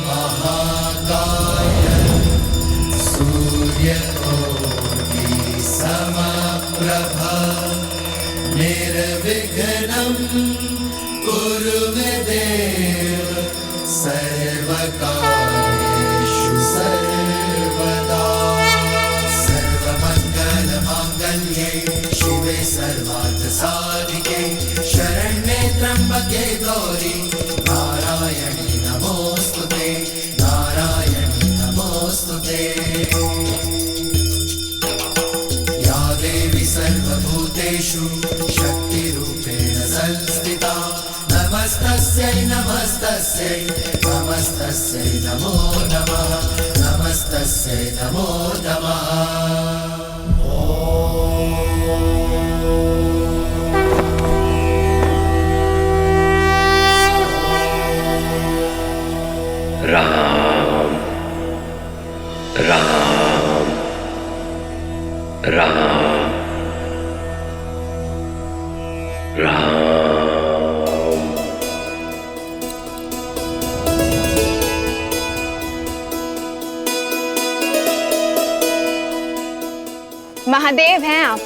महाकाय सूर्यकोटि समप्रभा निर्विघ्नं कुरु मे देव सर्वकार्येषु सर्वदा। सर्वमङ्गलमाङ्गल्ये शिवे सर्वार्थसाधिके शरण्ये त्र्यम्बके गौरी नारायणी नमोस्तुते नारायणी नमोस्तुते। या देवी सर्वभूतेषु शक्तिरूपेण संस्थिता नमस्तस्यै नमस्तस्यै नमस्तस्यै नमो नमः नमस्तस्यै नमो नमः। राम राम राम राम। महादेव हैं आप।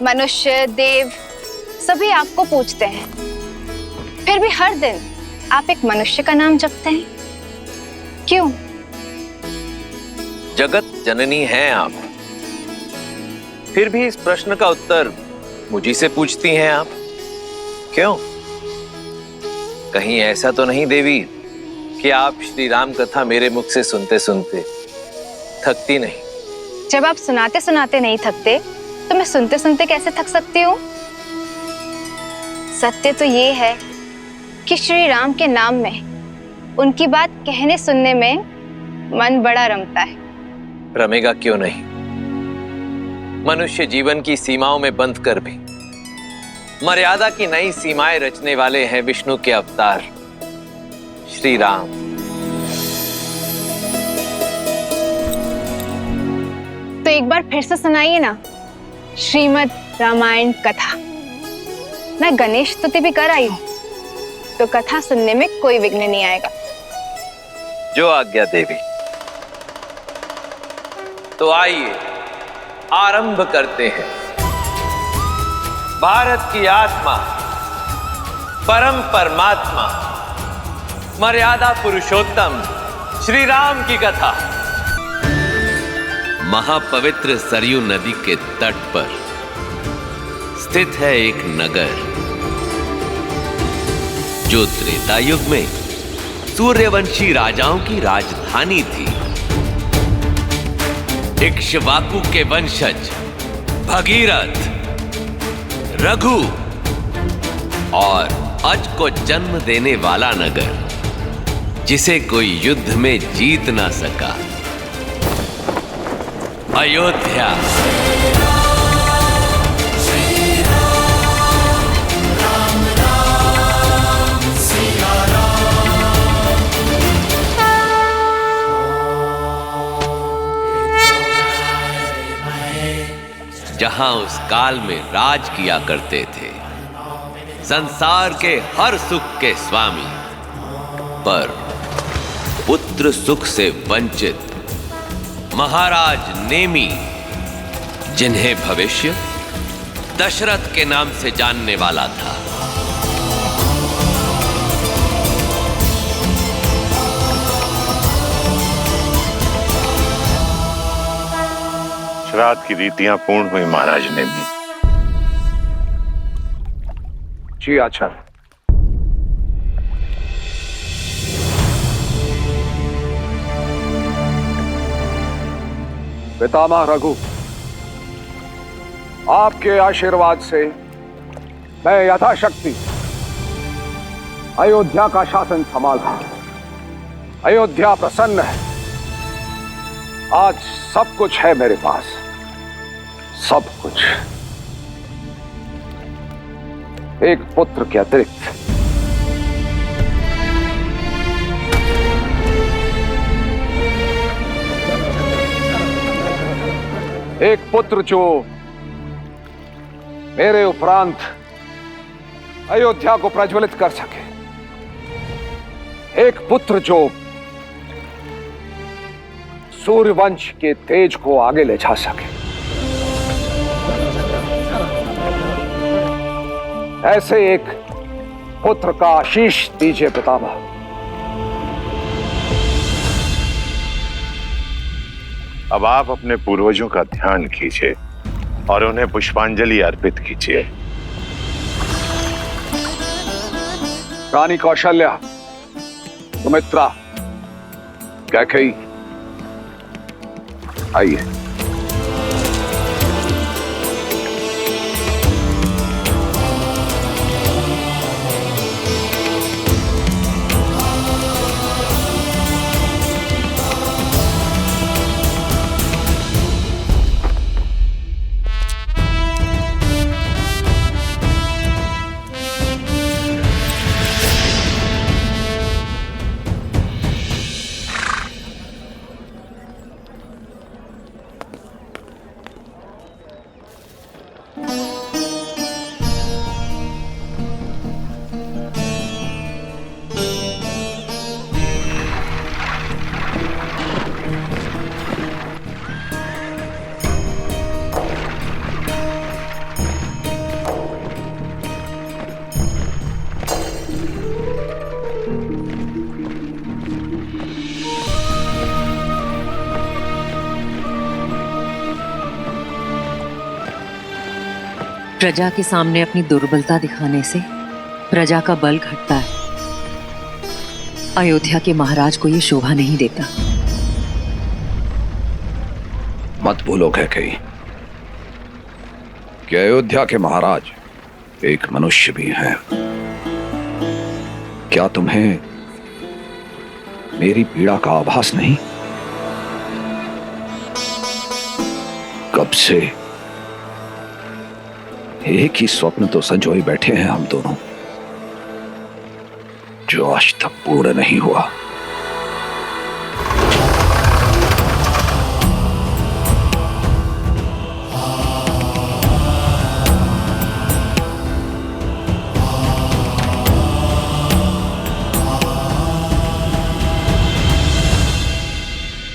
मनुष्य देव सभी आपको पूजते हैं, फिर भी हर दिन आप एक मनुष्य का नाम जपते हैं, क्यों? जगत जननी हैं आप, फिर भी इस प्रश्न का उत्तर मुझी से पूछती हैं आप, क्यों? कहीं ऐसा तो नहीं देवी कि आप श्री राम कथा मेरे मुख से सुनते सुनते थकती नहीं? जब आप सुनाते सुनाते नहीं थकते तो मैं सुनते सुनते कैसे थक सकती हूँ? सत्य तो ये है कि श्री राम के नाम में, उनकी बात कहने सुनने में मन बड़ा रमता है। रमेगा क्यों नहीं? मनुष्य जीवन की सीमाओं में बंध कर भी मर्यादा की नई सीमाएं रचने वाले हैं विष्णु के अवतार श्री राम। तो एक बार फिर से सुनाइए ना श्रीमद् रामायण कथा। मैं गणेश स्तुति भी कर आई हूं, तो कथा सुनने में कोई विघ्न नहीं आएगा। जो आज्ञा देवी। तो आइए आरंभ करते हैं। भारत की आत्मा, परम परमात्मा, मर्यादा पुरुषोत्तम श्री राम की कथा। महापवित्र सरयू नदी के तट पर स्थित है एक नगर जो त्रेता युग में सूर्यवंशी राजाओं की राजधानी थी। इक्ष्वाकु के वंशज भगीरथ, रघु और अज को जन्म देने वाला नगर जिसे कोई युद्ध में जीत ना सका, अयोध्या। जहां उस काल में राज किया करते थे संसार के हर सुख के स्वामी, पर पुत्र सुख से वंचित महाराज नेमी, जिन्हें भविष्य दशरथ के नाम से जानने वाला था। श्राद्ध की रीतियां पूर्ण हुई महाराज ने भी। जी आचार्य। पितामह रघु, आपके आशीर्वाद से मैं यथाशक्ति अयोध्या का शासन संभाला। अयोध्या प्रसन्न है। आज सब कुछ है मेरे पास, सब कुछ, एक पुत्र के अतिरिक्त। एक पुत्र जो मेरे उपरांत अयोध्या को प्रज्वलित कर सके। एक पुत्र जो सूर्यवंश के तेज को आगे ले जा सके। ऐसे एक पुत्र का आशीष दीजिए पितामह। अब आप अपने पूर्वजों का ध्यान कीजिए और उन्हें पुष्पांजलि अर्पित कीजिए। रानी कौशल्या, सुमित्रा, कैकेयी, आइए। प्रजा के सामने अपनी दुर्बलता दिखाने से प्रजा का बल घटता है। अयोध्या के महाराज को यह शोभा नहीं देता। मत बोलो कैकेयी कि अयोध्या के महाराज एक मनुष्य भी हैं। क्या तुम्हें मेरी पीड़ा का आभास नहीं? कब से एक ही स्वप्न तो संजोए बैठे हैं हम दोनों, जो आज तक पूर्ण नहीं हुआ।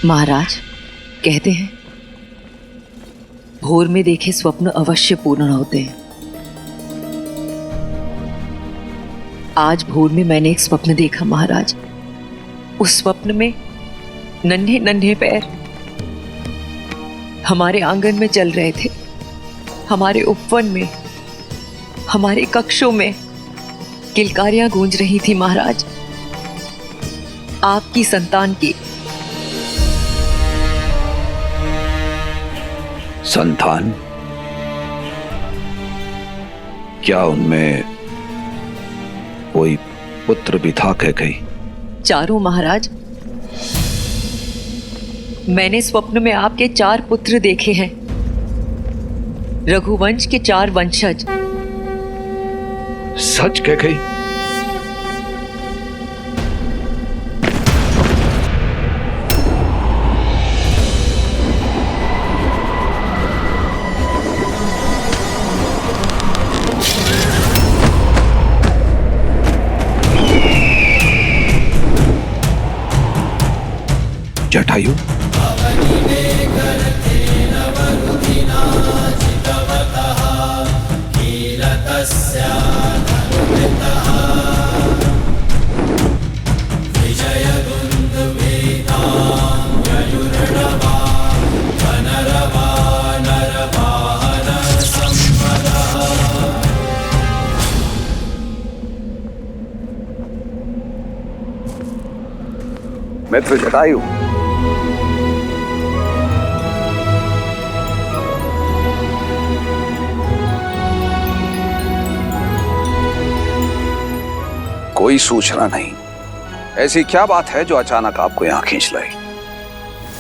महाराज कहते हैं भोर में देखे स्वप्न अवश्य पूर्ण होते हैं। आज भोर में मैंने एक स्वप्न देखा महाराज। उस स्वप्न में नन्हे नन्हे पैर हमारे आंगन में चल रहे थे। हमारे उपवन में, हमारे कक्षों में किलकारियां गूंज रही थी महाराज, आपकी संतान की। संतान? क्या उनमें कोई पुत्र भी था कैकेयी? चारों महाराज। मैंने स्वप्न में आपके 4 पुत्र देखे हैं, रघुवंश के 4 वंशज। सच कैकेयी? जटायु, मित्र जटायु, कोई सूचना नहीं। ऐसी क्या बात है जो अचानक आपको यहां खींच लाई?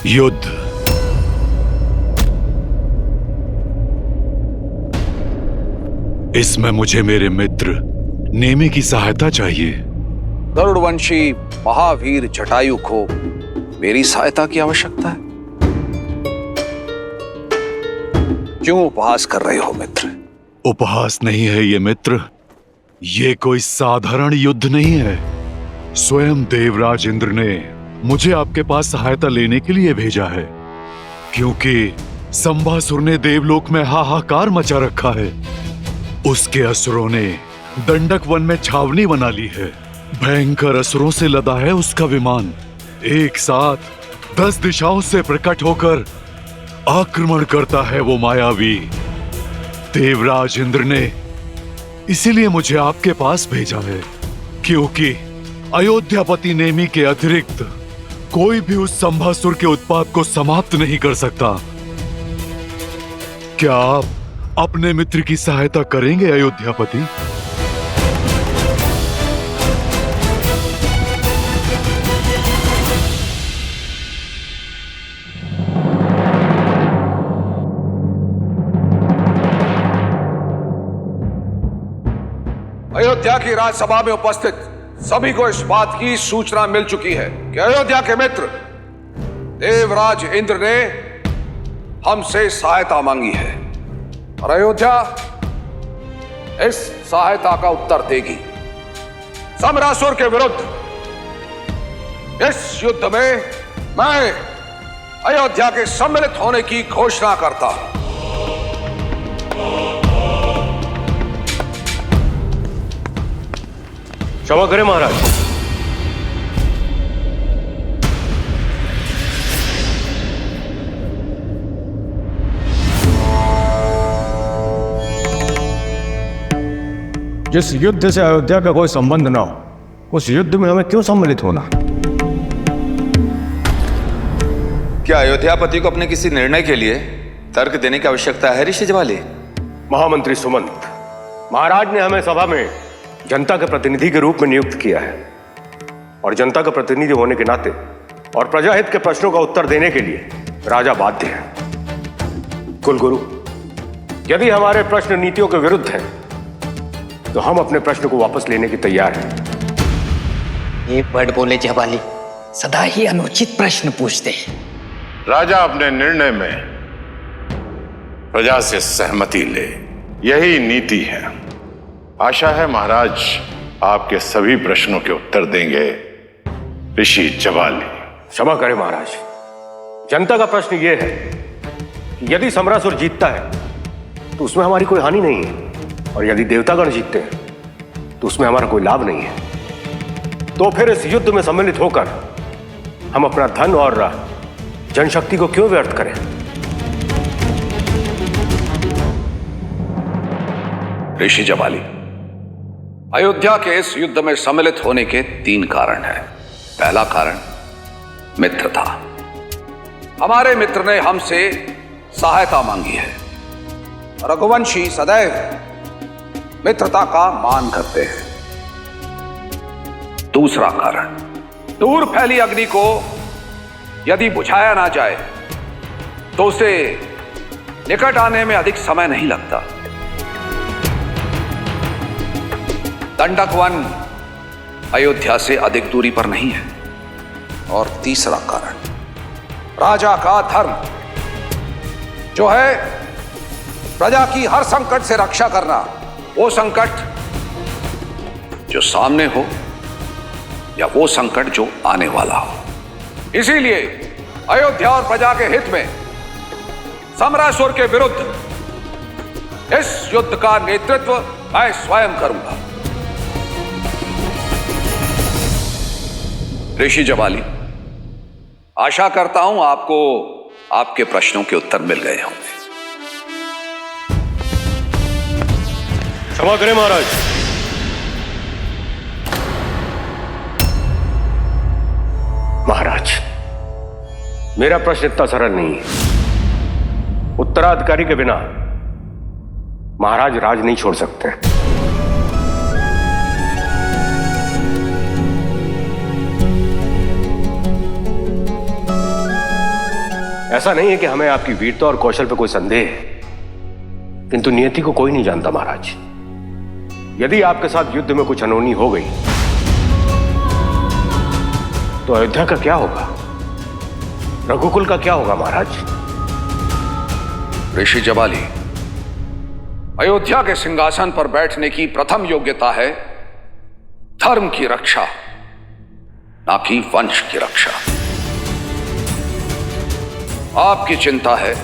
युद्ध। इसमें मुझे मेरे मित्र नेमी की सहायता चाहिए। गरुड़वंशी महावीर जटायु को मेरी सहायता की आवश्यकता है। क्यों उपहास कर रहे हो मित्र? उपहास नहीं है ये मित्र, ये कोई साधारण युद्ध नहीं है। स्वयं देवराज इंद्र ने मुझे आपके पास सहायता लेने के लिए भेजा है, क्योंकि संभासुर ने देवलोक में हाहाकार मचा रखा है। उसके असुरों ने दंडक वन में छावनी बना ली है। भयंकर असुरों से लदा है उसका विमान। एक साथ 10 दिशाओं से प्रकट होकर आक्रमण करता है वो मायावी। देवराज इंद्र ने इसीलिए मुझे आपके पास भेजा है, क्योंकि अयोध्यापति नेमि के अतिरिक्त कोई भी उस संभासुर के उत्पात को समाप्त नहीं कर सकता। क्या आप अपने मित्र की सहायता करेंगे अयोध्यापति? अयोध्या की राजसभा में उपस्थित सभी को इस बात की सूचना मिल चुकी है कि अयोध्या के मित्र देवराज इंद्र ने हमसे सहायता मांगी है और अयोध्या इस सहायता का उत्तर देगी। सम्रासुर के विरुद्ध इस युद्ध में मैं अयोध्या के सम्मिलित होने की घोषणा करता हूं। क्षमा करें महाराज। जिस युद्ध से अयोध्या का कोई संबंध ना हो, उस युद्ध में हमें क्यों सम्मिलित होना? क्या अयोध्यापति को अपने किसी निर्णय के लिए तर्क देने की आवश्यकता है ऋषि ज्वाली? महामंत्री सुमंत, महाराज ने हमें सभा में जनता के प्रतिनिधि के रूप में नियुक्त किया है और जनता का प्रतिनिधि होने के नाते और प्रजाहित के प्रश्नों का उत्तर देने के लिए राजा बाध्य है। कुलगुरु, यदि हमारे प्रश्न नीतियों के विरुद्ध हैं तो हम अपने प्रश्न को वापस लेने की तैयार हैं। एक वर्ड बोले जवाली, सदा ही अनुचित प्रश्न पूछते हैं। राजा अपने निर्णय में प्रजा से सहमति ले, यही नीति है। आशा है महाराज आपके सभी प्रश्नों के उत्तर देंगे ऋषि ज्वाली। क्षमा करें महाराज, जनता का प्रश्न यह है कि यदि सम्रासुर जीतता है तो उसमें हमारी कोई हानि नहीं है, और यदि देवतागण जीतते हैं तो उसमें हमारा कोई लाभ नहीं है। तो फिर इस युद्ध में सम्मिलित होकर हम अपना धन और जनशक्ति को क्यों व्यर्थ करें? ऋषि ज्वाली, अयोध्या के इस युद्ध में सम्मिलित होने के 3 कारण हैं। पहला कारण मित्रता। हमारे मित्र ने हमसे सहायता मांगी है। रघुवंशी सदैव मित्रता का मान करते हैं। दूसरा कारण, दूर फैली अग्नि को यदि बुझाया ना जाए तो उसे निकट आने में अधिक समय नहीं लगता। दंडक वन अयोध्या से अधिक दूरी पर नहीं है। और तीसरा कारण, राजा का धर्म, जो है प्रजा की हर संकट से रक्षा करना। वो संकट जो सामने हो या वो संकट जो आने वाला हो। इसीलिए अयोध्या और प्रजा के हित में सम्रासुर के विरुद्ध इस युद्ध का नेतृत्व मैं स्वयं करूंगा। ऋषि ज्वाली, आशा करता हूं आपको आपके प्रश्नों के उत्तर मिल गए होंगे। क्षमा करें महाराज। महाराज, मेरा प्रश्न इतना सरल नहीं है। उत्तराधिकारी के बिना महाराज राज नहीं छोड़ सकते। ऐसा नहीं है कि हमें आपकी वीरता और कौशल पर कोई संदेह है, किंतु नियति को कोई नहीं जानता महाराज। यदि आपके साथ युद्ध में कुछ अनहोनी हो गई तो अयोध्या का क्या होगा? रघुकुल का क्या होगा महाराज? ऋषि ज्वाली, अयोध्या के सिंहासन पर बैठने की प्रथम योग्यता है धर्म की रक्षा ना कि वंश की रक्षा। आपकी चिंता है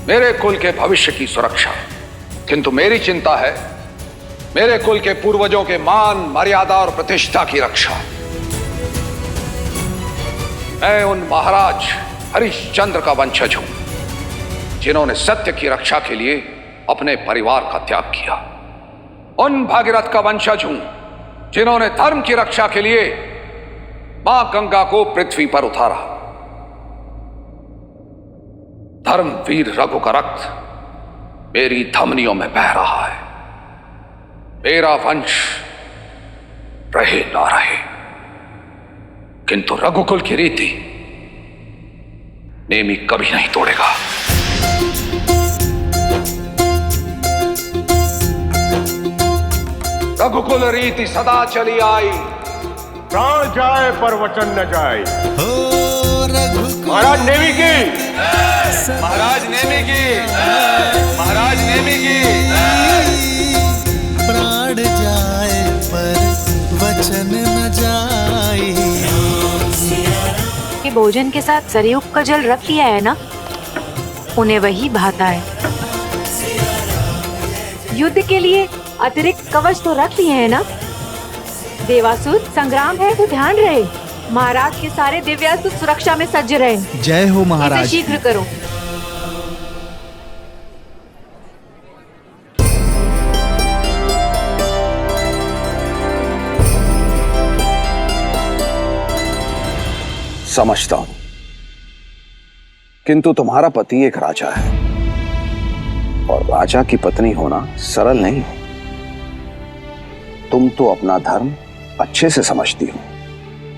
मेरे कुल के भविष्य की सुरक्षा, किंतु मेरी चिंता है मेरे कुल के पूर्वजों के मान, मर्यादा और प्रतिष्ठा की रक्षा। मैं उन महाराज हरिश्चंद्र का वंशज हूं जिन्होंने सत्य की रक्षा के लिए अपने परिवार का त्याग किया। उन भागीरथ का वंशज हूं जिन्होंने धर्म की रक्षा के लिए मां गंगा को पृथ्वी पर उतारा। धर्मवीर रघु का रक्त मेरी धमनियों में बह रहा है। मेरा वंश रहे ना रहे, किंतु रघुकुल की रीति नेमी कभी नहीं तोड़ेगा। रघुकुल रीति सदा चली आई, प्राण जाए पर वचन न जाए। महाराज नेमी की, महाराज नेमी की, महाराज नेमी की। प्राण जाए पर वचन न जाए। कि भोजन के साथ सरयुग का जल रख लिया है ना, उन्हें वही भाता है। युद्ध के लिए अतिरिक्त कवच तो रख लिए हैं ना। देवासुर संग्राम है तो ध्यान रहे, महाराज के सारे दिव्यास्त्र सुरक्षा में सज्ज रहे। जय हो महाराज। इसे शीघ्र करो। समझता हूं, किंतु तुम्हारा पति एक राजा है और राजा की पत्नी होना सरल नहीं है। तुम तो अपना धर्म अच्छे से समझती हो,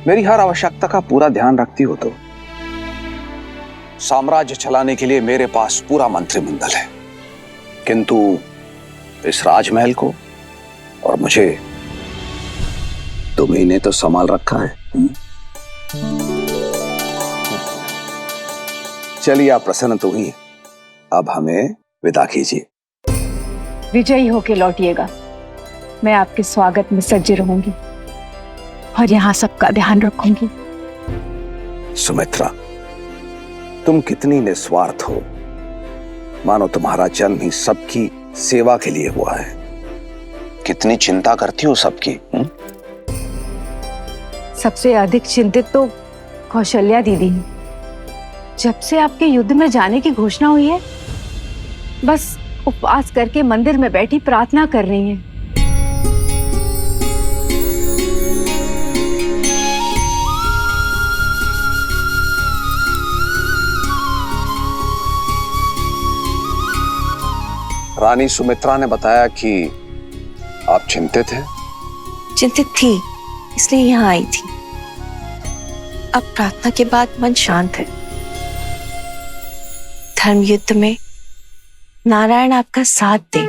मेरी हर आवश्यकता का पूरा ध्यान रखती हो। तो साम्राज्य चलाने के लिए मेरे पास पूरा मंत्रिमंडल है, किंतु इस राजमहल को और मुझे तुम्ही ने तो संभाल रखा है। चलिए, आप प्रसन्न तो हुई, अब हमें विदा कीजिए। विजयी होके लौटिएगा। मैं आपके स्वागत में सज्ज रहूंगी और यहाँ सबका ध्यान रखूंगी। सुमित्रा, तुम कितनी निस्वार्थ हो, मानो तुम्हारा जन्म ही सबकी सेवा के लिए हुआ है। कितनी चिंता करती हो सबकी। सबसे अधिक चिंतित तो कौशल्या दीदी है। जब से आपके युद्ध में जाने की घोषणा हुई है, बस उपवास करके मंदिर में बैठी प्रार्थना कर रही हैं। रानी सुमित्रा ने बताया कि आप चिंतित हैं। चिंतित थी, इसलिए यहाँ आई थी। अब प्रार्थना के बाद मन शांत है। धर्म युद्ध में नारायण आपका साथ दे।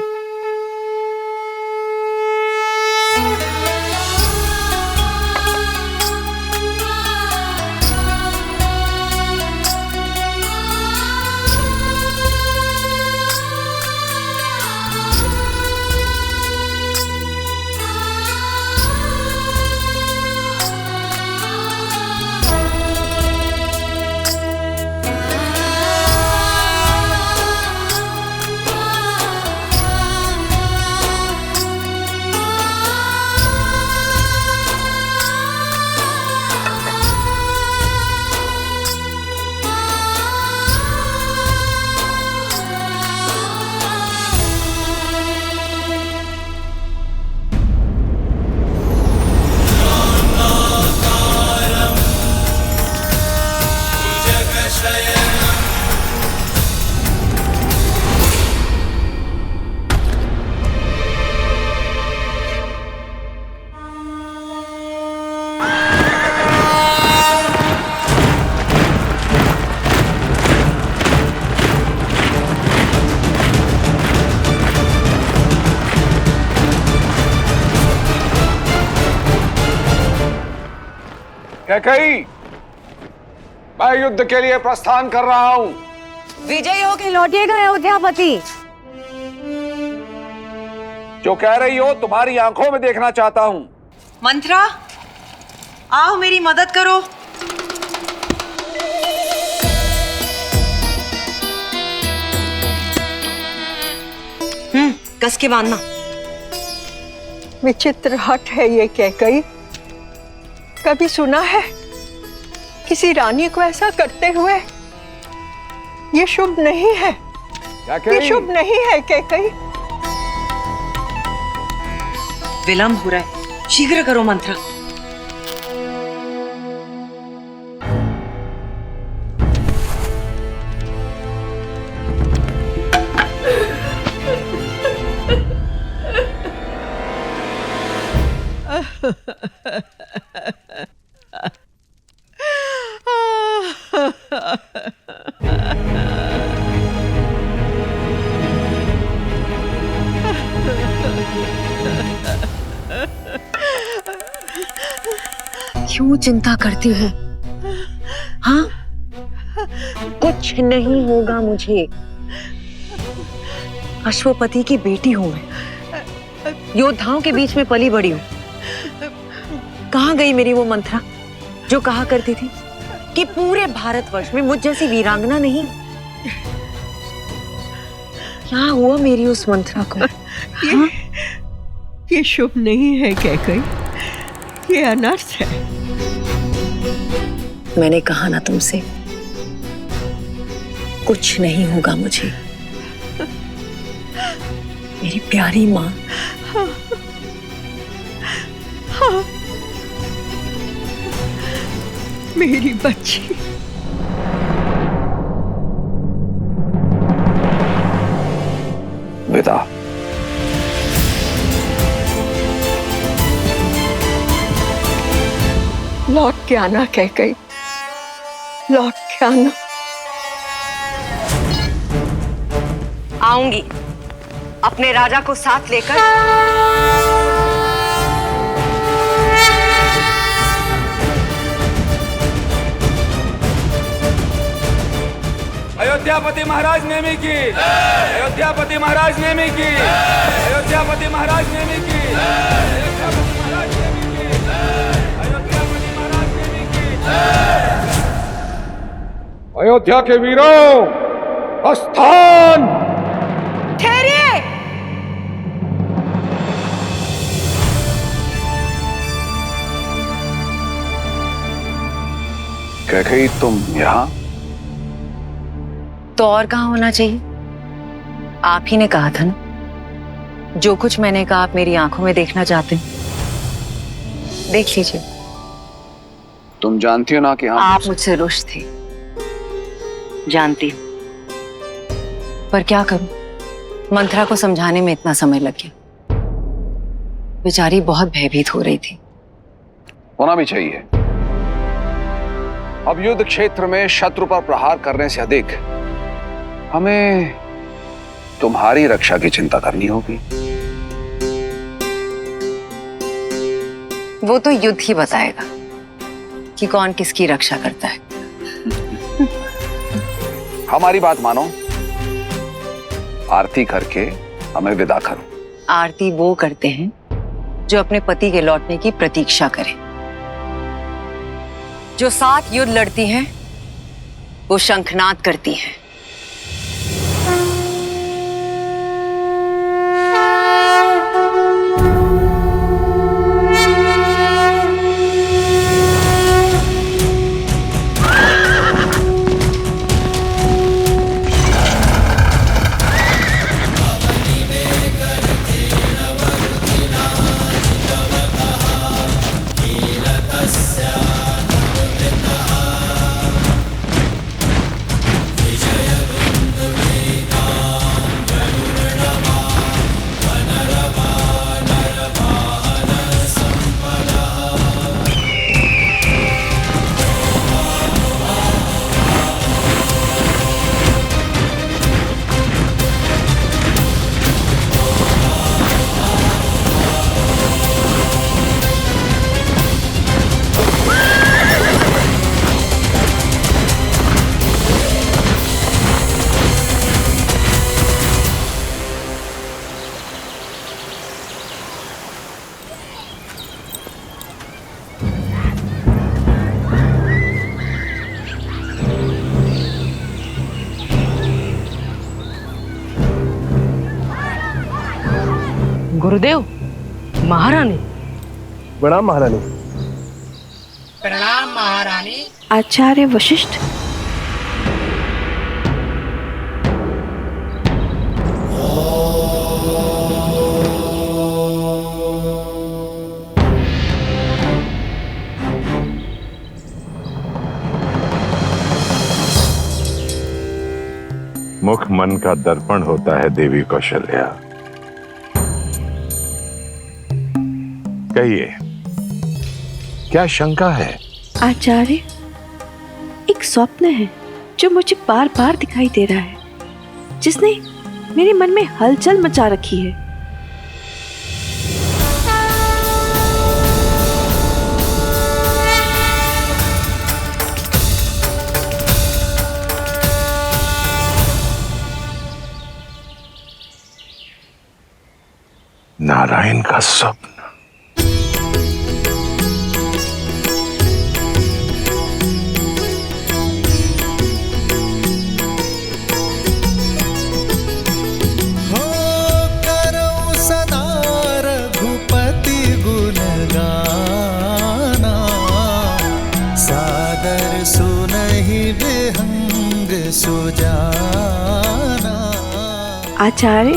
कैकेयी, मैं युद्ध के लिए प्रस्थान कर रहा हूं। विजयी होके लौटिएगा अयोध्यापति। जो कह रही हो तुम्हारी आंखों में देखना चाहता हूं। मंत्रा, आओ मेरी मदद करो। कस के बांधना। विचित्र हट है ये कैकई। कभी सुना है किसी रानी को ऐसा करते हुए? ये शुभ नहीं है, ये शुभ नहीं है कैकई। विलंब हो रहा है, शीघ्र करो मंत्रा। क्यों चिंता करती हो? हाँ, कुछ नहीं होगा मुझे। अश्वपति की बेटी हूं मैं, योद्धाओं के बीच में पली बड़ी हूं। कहाँ गई मेरी वो मंत्रा जो कहा करती थी कि पूरे भारतवर्ष में मुझ जैसी वीरांगना नहीं? क्या हुआ मेरी उस मंत्रा को? ये शुभ नहीं है कैकई, ये अनर्थ है। मैंने कहा ना तुमसे, कुछ नहीं होगा मुझे। मेरी प्यारी माँ। हाँ, मेरी बच्ची। विदा। लौट के आना कैकई, लौट के आना। आऊंगी अपने राजा को साथ लेकर। अयोध्यापति महाराज नेमी की, अयोध्यापति महाराज नेमी की, अयोध्यापति महाराज नेमी की, अयोध्यापति महाराज नेमी की, अयोध्यापति महाराज नेमी की। अयोध्या के वीरों, प्रस्थान। ठहरिए। कैकेयी, तुम यहाँ? तो और कहाँ होना चाहिए? आप ही ने कहा था ना, जो कुछ मैंने कहा आप मेरी आंखों में देखना चाहते हैं, देख लीजिए। तुम जानती हो ना कि आप मुझसे रुष्ट थे, जानती हूँ, पर क्या करूं, मंत्रा को समझाने में इतना समय लग गया। बेचारी बहुत भयभीत हो रही थी। होना भी चाहिए। अब युद्ध क्षेत्र में शत्रु पर प्रहार करने से अधिक हमें तुम्हारी रक्षा की चिंता करनी होगी। वो तो युद्ध ही बताएगा कि कौन किसकी रक्षा करता है। हमारी बात मानो, आरती करके हमें विदा करो। आरती वो करते हैं जो अपने पति के लौटने की प्रतीक्षा करें। जो साथ युद्ध लड़ती हैं, वो शंखनाद करती हैं। गुरुदेव, महारानी। प्रणाम महारानी। प्रणाम महारानी। आचार्य वशिष्ठ। मुख मन का दर्पण होता है देवी कौशल्या। कहिए, क्या शंका है? आचार्य, एक स्वप्न है जो मुझे बार बार दिखाई दे रहा है, जिसने मेरे मन में हलचल मचा रखी है। नारायण का स्वप्न। हो करो सदा रघुपति गुण गाना, सादर सुनहि विहंग सुजाना। आचार्य,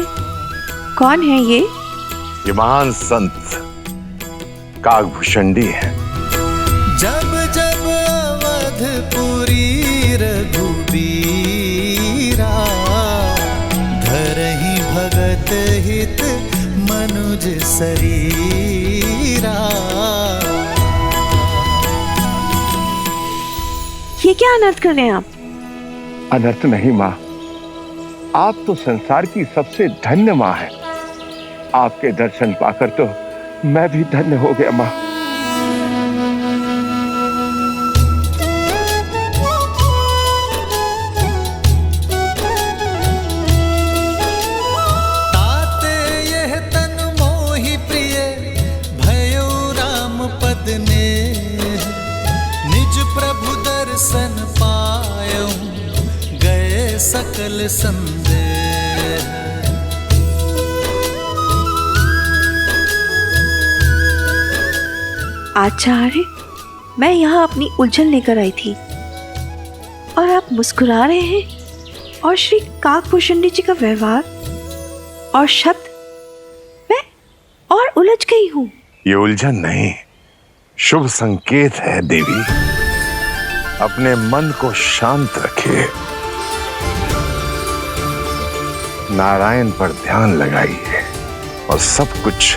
कौन है ये? ये महान संत काकभूषणी है। जब जब अवधपुरी रघुबीरा, धरहि भगत हित मनुज शरीरा। ये क्या अनर्थ कर रहे हैं आप? अनर्थ नहीं माँ, आप तो संसार की सबसे धन्य माँ है। आपके दर्शन पाकर तो मैं भी धन्य हो गया माँ। ताते यह तन मोहि प्रिय, भयो राम पद ने। निज प्रभु दर्शन पायो, गए सकल संदेह। आचार्य, मैं यहाँ अपनी उलझन लेकर आई थी और आप मुस्कुरा रहे हैं, और श्री काकभूषणी जी का व्यवहार और शब्द, मैं और उलझ गई हूँ। ये उलझन नहीं, शुभ संकेत है देवी। अपने मन को शांत रखिए, नारायण पर ध्यान लगाइए और सब कुछ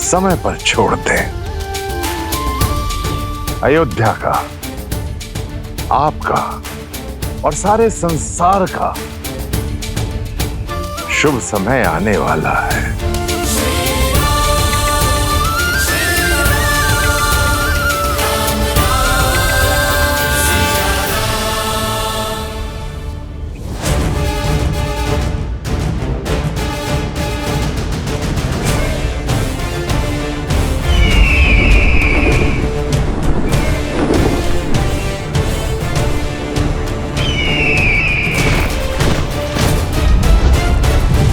समय पर छोड़ दें। अयोध्या का, आपका और सारे संसार का शुभ समय आने वाला है।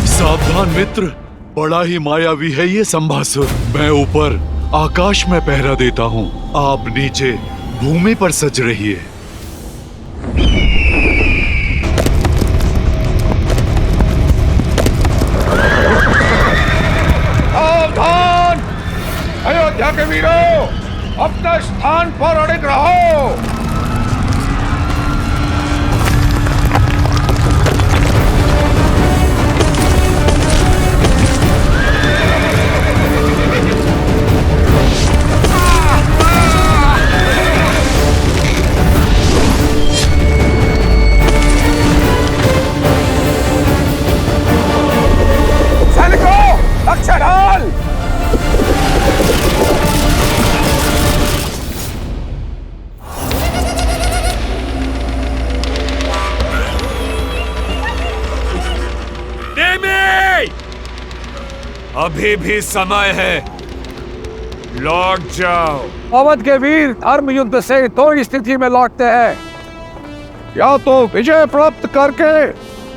सावधान मित्र, बड़ा ही मायावी है ये संभासुर। मैं ऊपर आकाश में पहरा देता हूँ, आप नीचे भूमि पर सज रहिए। सावधान! अयोध्या के वीरों, अपने स्थान पर अड़िग रहो। अभी भी समय है, लौट जाओ। अवध के वीर धर्म युद्ध से दो स्थिति में लौटते हैं, या तो विजय प्राप्त करके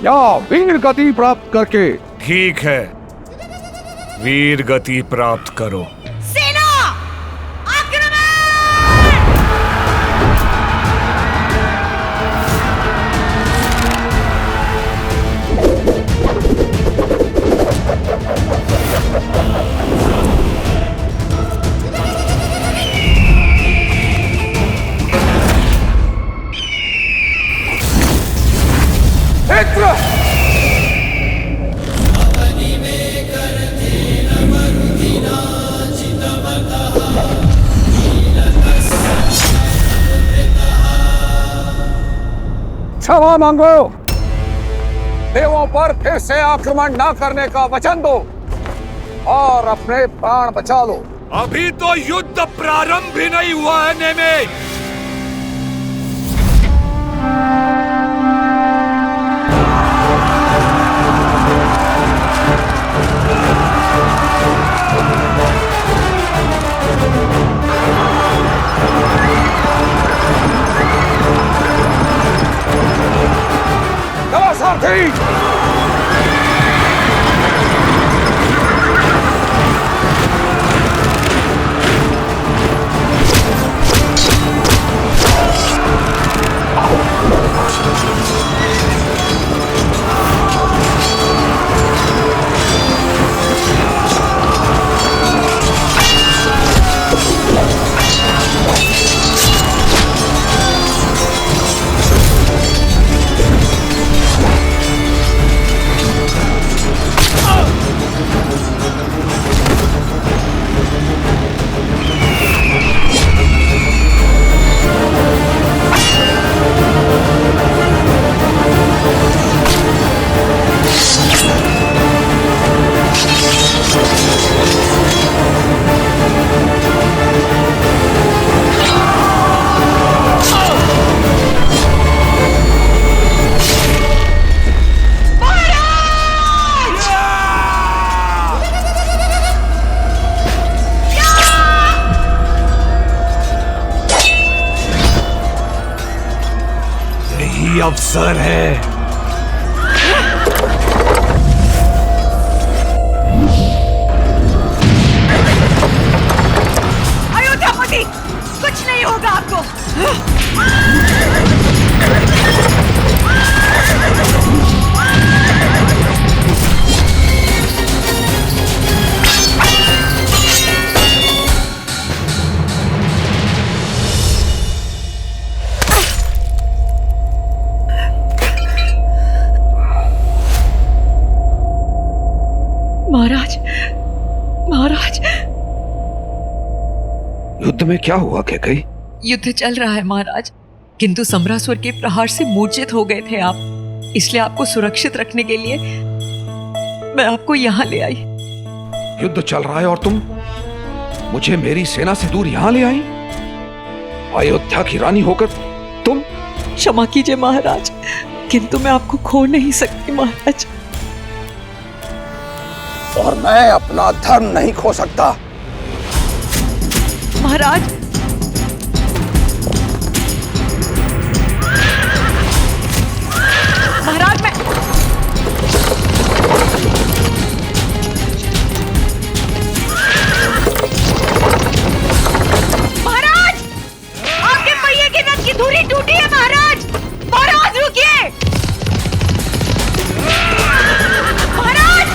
या वीर गति प्राप्त करके। ठीक है, वीर गति प्राप्त करो। सेना आक्रमण! क्षमा मांगो, देवों पर फिर से आक्रमण न करने का वचन दो और अपने प्राण बचा लो। अभी तो युद्ध प्रारंभ भी नहीं हुआ है नेमे। सारथी, अवसर है। अयोध्यापति, कुछ नहीं होगा आपको। महाराज, महाराज, युद्ध में क्या हुआ कैकई? युद्ध चल रहा है महाराज, किंतु सम्रासुर के प्रहार से मूर्छित हो गए थे आप। इसलिए आपको सुरक्षित रखने के लिए मैं आपको यहाँ ले आई। युद्ध चल रहा है और तुम मुझे मेरी सेना से दूर यहाँ ले आई? अयोध्या की रानी होकर तुम? क्षमा कीजिए महाराज, किंतु मैं आपको खो नहीं सकती महाराज। और मैं अपना धर्म नहीं खो सकता। महाराज, महाराज मैं महाराज, आपके पहिए की नस की धुरी टूटी है महाराज। महाराज रुकिए। महाराज,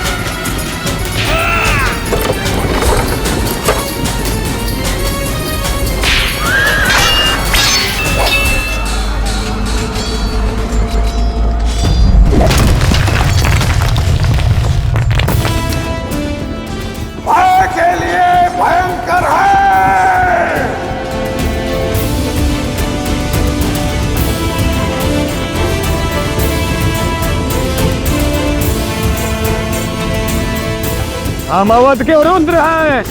भय के लिए भयंकर है। हम अवध के रुद्र हैं।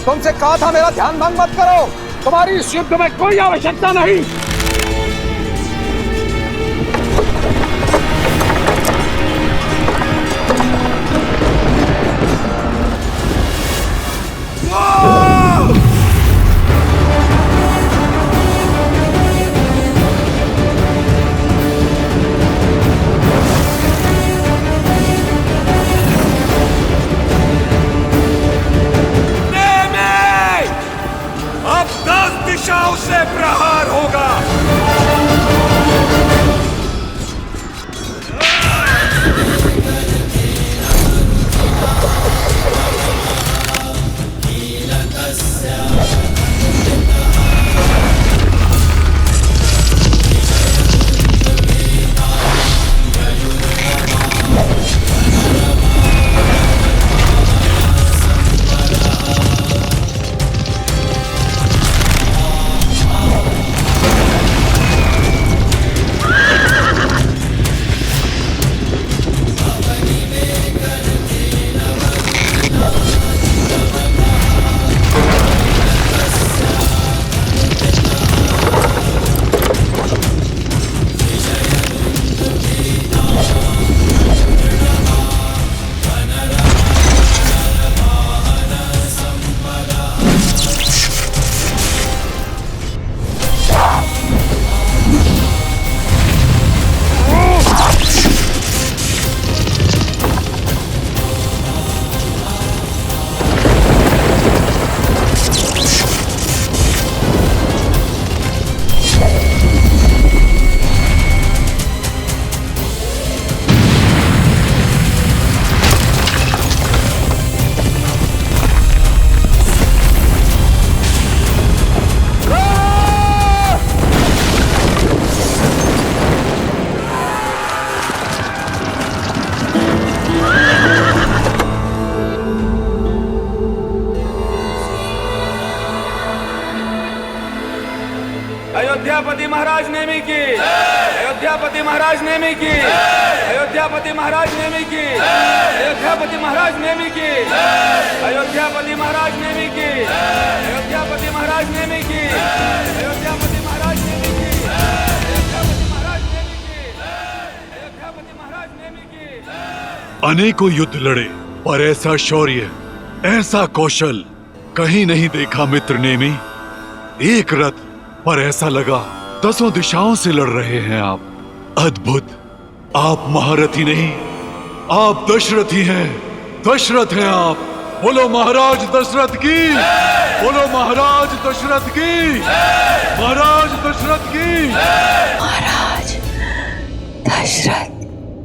तुमसे कहा था मेरा ध्यान भंग मत करो। तुम्हारी इस युद्ध में कोई आवश्यकता नहीं। दिशाओं से प्रहार होगा। अयोध्यापति महाराज नेमी की। अयोध्यापति महाराज नेमी की। अयोध्यापति महाराज नेमी की। अयोध्यापति महाराज नेमी की। अयोध्यापति महाराज नेमी की। अयोध्यापति महाराज नेमी की। अयोध्यापति महाराज नेमी की। अयोध्यापति महाराज नेमी की। अयोध्यापति महाराज नेमी की। अनेकों युद्ध लड़े पर ऐसा शौर्य, ऐसा कौशल कहीं नहीं देखा मित्र नेमी। एक रथ पर ऐसा लगा 10 दिशाओं से लड़ रहे हैं आप। अद्भुत। आप महारथी नहीं, आप दशरथी हैं। दशरथ हैं आप। बोलो महाराज दशरथ की। बोलो महाराज दशरथ की। महाराज दशरथ की। महाराज दशरथ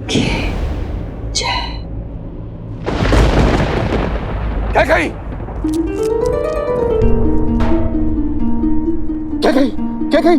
की जय। क्या कही? क्या कही? क्या कही?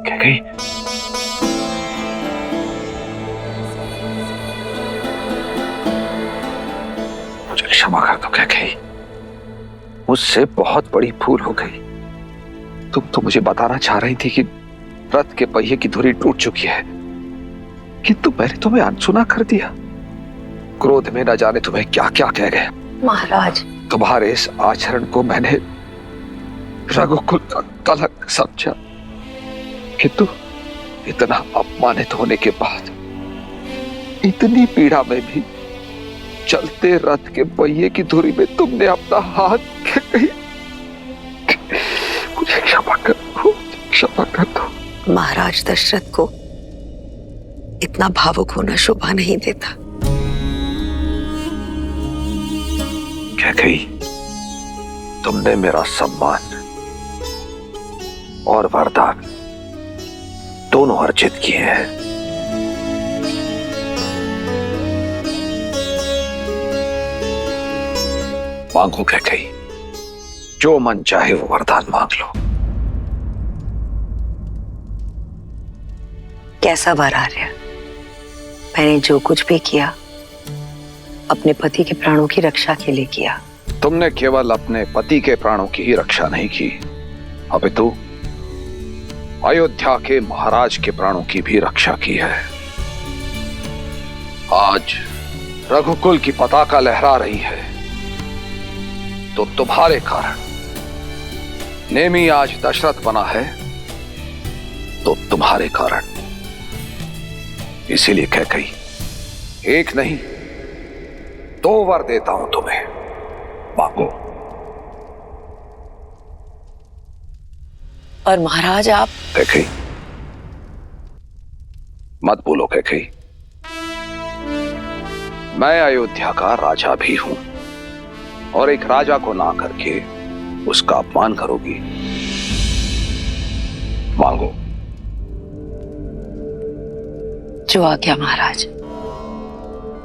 क्या कही? मुझे क्षमा कर दो। क्या कही? मुझसे बहुत बड़ी भूल हो गई। तुम तो मुझे बताना चाह रही थी कि रथ के पहिए की धुरी टूट चुकी है, किंतु मैंने तुम्हें अनसुना कर दिया। क्रोध में न जाने तुम्हें क्या क्या कह गया। महाराज, तुम्हारे इस आचरण को मैंने रघुकुल का कलंक समझा, किंतु इतना अपमानित होने के बाद इतनी पीड़ा में भी चलते रथ के पहिए की धुरी में तुमने अपना हाथ कहीं मुझे क्षमा कर दो, क्षमा कर दो। महाराज दशरथ को इतना भावुक होना शोभा नहीं देता। कैकेयी, तुमने मेरा सम्मान और वरदान दोनों अर्जित किए हैं। मांगो कैकेयी, जो मन चाहे वो वरदान मांग लो। कैसा वर आर्य? मैंने जो कुछ भी किया अपने पति के प्राणों की रक्षा के लिए किया। तुमने केवल अपने पति के प्राणों की ही रक्षा नहीं की, अपितु अयोध्या के महाराज के प्राणों की भी रक्षा की है। आज रघुकुल की पताका लहरा रही है तो तुम्हारे कारण। नेमी आज दशरथ बना है तो तुम्हारे कारण। इसीलिए कैकेयी, एक नहीं 2 वर देता हूं तुम्हें, मांगो। और महाराज आप? कैकेयी, मत बोलो कैकेयी। मैं अयोध्या का राजा भी हूं और एक राजा को ना करके उसका अपमान करोगी। मांगो। जो आ गया महाराज,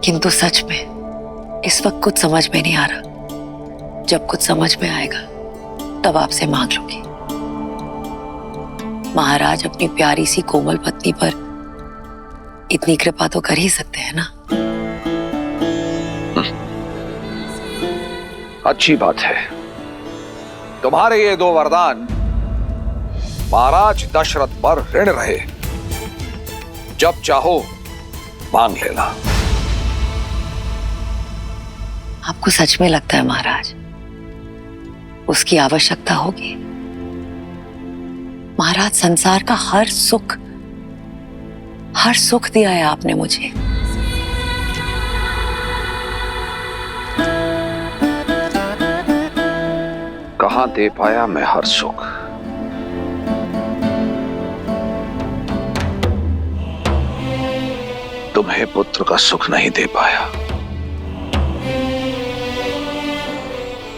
किंतु सच में इस वक्त कुछ समझ में नहीं आ रहा। जब कुछ समझ में आएगा तब आपसे मांग लूंगी। महाराज अपनी प्यारी सी कोमल पत्नी पर इतनी कृपा तो कर ही सकते हैं ना। अच्छी बात है। तुम्हारे ये 2 वरदान महाराज दशरथ पर ऋण रहे। जब चाहो मांग लेना। आपको सच में लगता है महाराज उसकी आवश्यकता होगी? महाराज, संसार का हर सुख दिया है आपने मुझे। कहां दे पाया मैं हर सुख? तुम्हें पुत्र का सुख नहीं दे पाया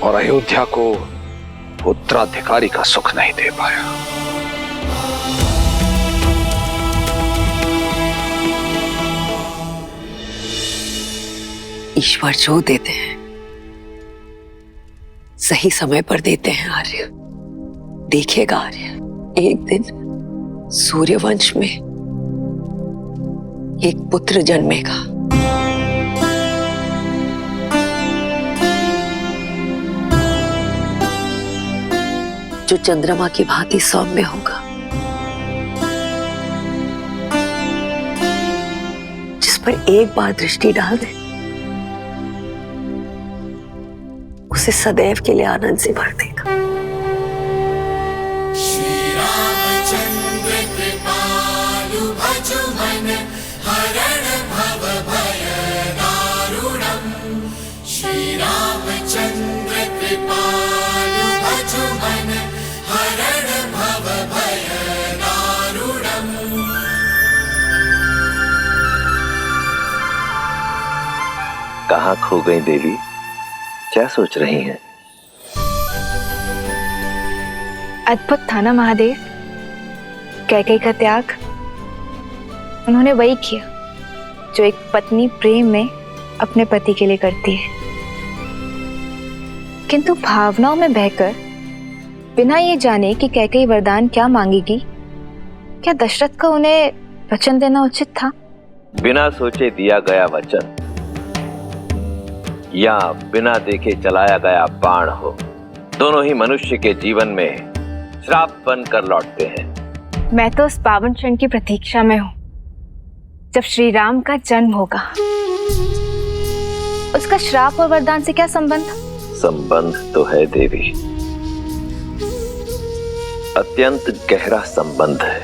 और अयोध्या को उत्तराधिकारी का सुख नहीं दे पाया। ईश्वर जो देते हैं सही समय पर देते हैं आर्य। देखिएगा आर्य, एक दिन सूर्यवंश में एक पुत्र जन्मेगा। जो चंद्रमा की भांति सौम्य होगा, जिस पर एक बार दृष्टि डाल दे उसे सदैव के लिए आनंद से भर देगा। श्री रामचंद्र कृपालु भजो मन हरण भव भय दारुणम्। श्री रामचंद्र कृपालु भजो मन हरण भव भय दारुणम्। कहाँ खो गई देवी? क्या सोच रही हैं? अद्भुत था ना महादेव, कैकेयी का त्याग। उन्होंने वही किया जो एक पत्नी प्रेम में अपने पति के लिए करती है, किंतु भावनाओं में बहकर बिना ये जाने कि कैकेयी वरदान क्या मांगेगी, क्या दशरथ का उन्हें वचन देना उचित था? बिना सोचे दिया गया वचन या बिना देखे चलाया गया बाण हो, दोनों ही मनुष्य के जीवन में श्राप बनकर लौटते हैं। मैं तो उस पावन क्षण की प्रतीक्षा में हूं जब श्री राम का जन्म होगा। उसका श्राप और वरदान से क्या संबंध? संबंध तो है देवी, अत्यंत गहरा संबंध है,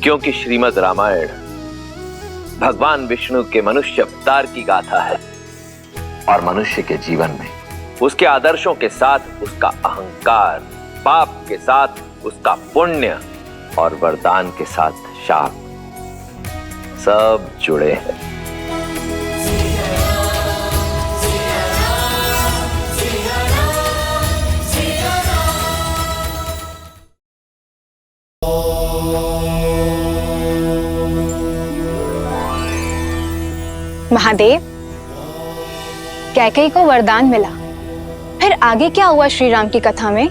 क्योंकि श्रीमद् रामायण भगवान विष्णु के मनुष्य अवतार की गाथा है और मनुष्य के जीवन में उसके आदर्शों के साथ उसका अहंकार, पाप के साथ उसका पुण्य और वरदान के साथ शाप सब जुड़े हैं। महादेव, कैकेयी को वरदान मिला, फिर आगे क्या हुआ श्री राम की कथा में?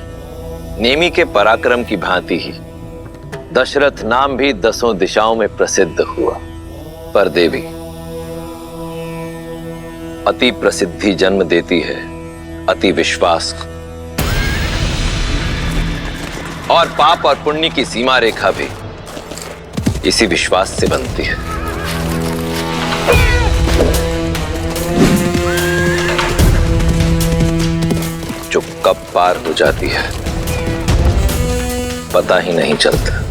नेमी के पराक्रम की भांति ही दशरथ नाम भी 10 दिशाओं में प्रसिद्ध हुआ। पर देवी, अति प्रसिद्धि जन्म देती है अति विश्वास को, और पाप और पुण्य की सीमा रेखा भी इसी विश्वास से बनती है। जो कब पार हो जाती है पता ही नहीं चलता।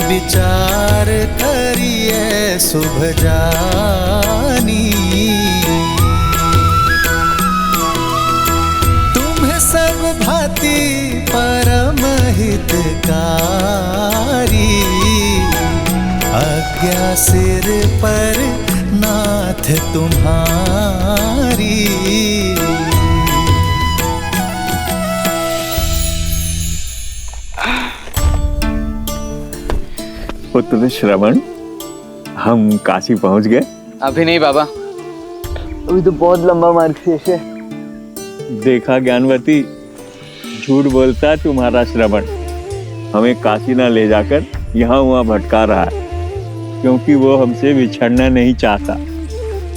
विचार करिए शुभ जानी, तुम्हें सब भांति परम हितकारी, आज्ञा सिर पर नाथ तुम्हारी। पुत्र श्रवण, हम काशी पहुंच गए? अभी नहीं बाबा, अभी तो बहुत लंबा मार्ग शेष है। देखा ज्ञानवती, झूठ बोलता तुम्हारा श्रवण। हमें काशी ना ले जाकर यहाँ वहाँ भटका रहा है, क्योंकि वो हमसे बिछड़ना नहीं चाहता।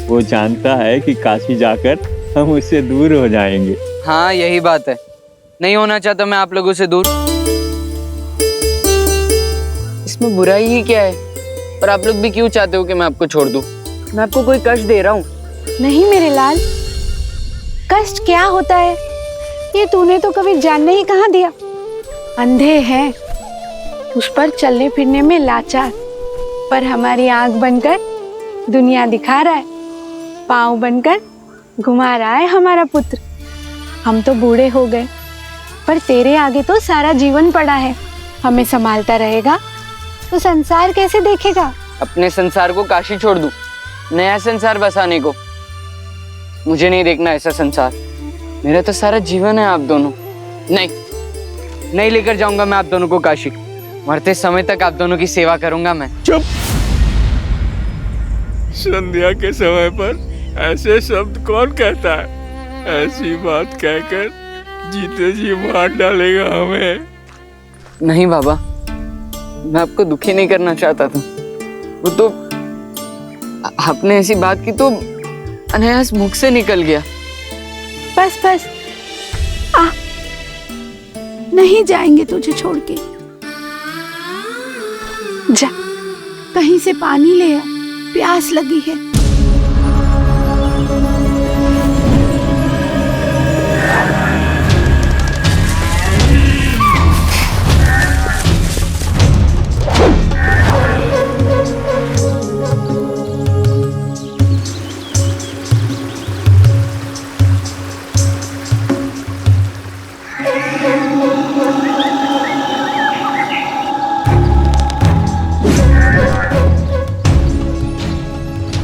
वो जानता है कि काशी जाकर हम उससे दूर हो जाएंगे। हाँ यही बात है, नहीं होना चाहता मैं आप लोगों से दूर। इसमें बुराई ही क्या है? पर आप लोग भी क्यों चाहते हो कि मैं आपको छोड़ दूं? मैं आपको कोई कष्ट दे रहा हूँ? नहीं मेरे लाल, कष्ट क्या होता है ये तूने तो कभी जानने ही कहाँ दिया। अंधे हैं, उस पर चलने फिरने में लाचार, पर हमारी आंख बनकर दुनिया दिखा रहा है, पाँव बनकर घुमा रहा है हमारा पुत्र। हम तो बूढ़े हो गए, पर तेरे आगे तो सारा जीवन पड़ा है। हमें संभालता रहेगा तो संसार कैसे देखेगा? अपने संसार को काशी छोड़ दूं, नया संसार बसाने को? मुझे नहीं देखना ऐसा संसार। मेरा तो सारा जीवन है आप दोनों। नहीं लेकर जाऊंगा मैं आप दोनों को काशी। मरते समय तक आप दोनों की सेवा करूंगा मैं। चुप! संध्या के समय पर ऐसे शब्द कौन कहता है? ऐसी बात कहकर जीते जी मार डालेगा हमें। नहीं बाबा, मैं आपको दुखी नहीं करना चाहता था। वो तो आपने ऐसी बात की तो अनायास मुख से निकल गया। बस आ, नहीं जाएंगे तुझे छोड़ के। जा कहीं से पानी ले आ, प्यास लगी है।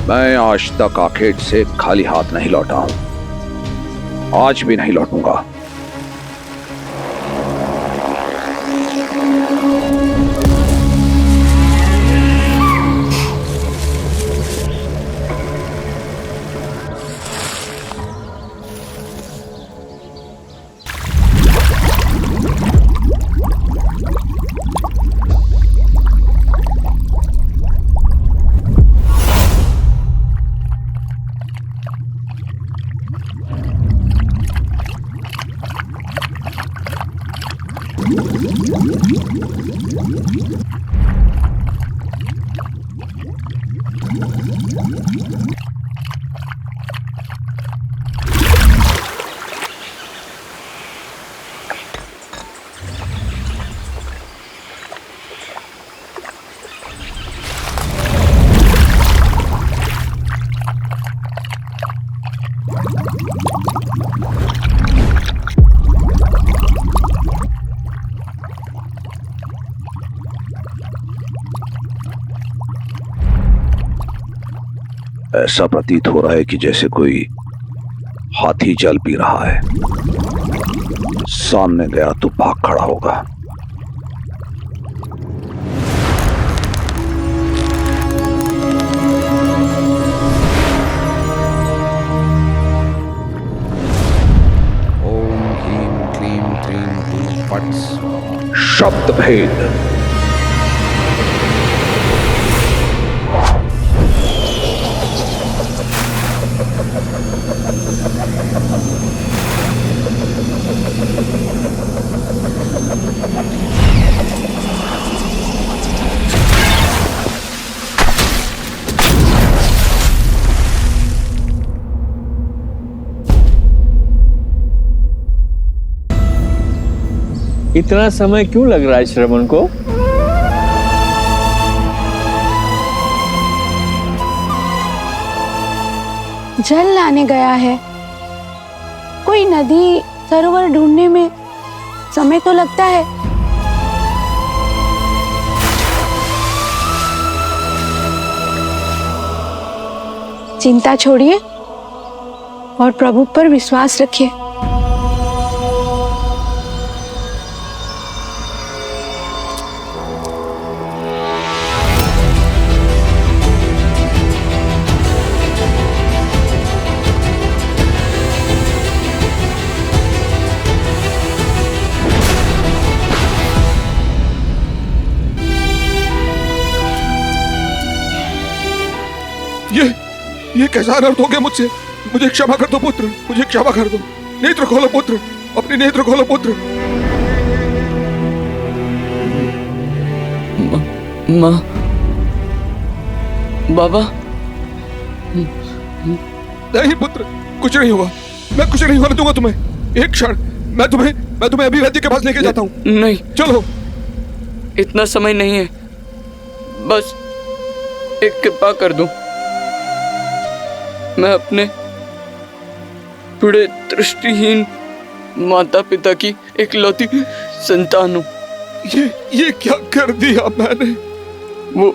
मैं आज तक आखेट से खाली हाथ नहीं लौटा हूं, आज भी नहीं लौटूंगा। ऐसा प्रतीत हो रहा है कि जैसे कोई हाथी जल पी रहा है। सामने गया तो भाग खड़ा होगा। ओम ह्रीं क्लीं क्रीं हूं फट् स्वाहा। शब्द भेद। इतना समय क्यों लग रहा है श्रवण को? जल लाने गया है। कोई नदी सरोवर ढूंढने में समय तो लगता है। चिंता छोड़िए और प्रभु पर विश्वास रखिए। ये कैसा अनर्थ हो गया मुझसे? मुझे क्षमा कर दो पुत्र, मुझे क्षमा कर दो। नेत्र खोलो पुत्र, अपने नेत्र खोलो पुत्र। माँ, बाबा। नहीं पुत्र, कुछ नहीं होगा। मैं कुछ नहीं होने दूंगा तुम्हें। एक क्षण, मैं तुम्हें अभी वैद्य के पास लेके जाता हूँ। नहीं, चलो। इतना समय नहीं है, बस एक कृपा कर दो। मैं अपने बूढ़े दृष्टिहीन माता पिता की इकलौती संतान हूँ। ये क्या कर दिया मैंने? वो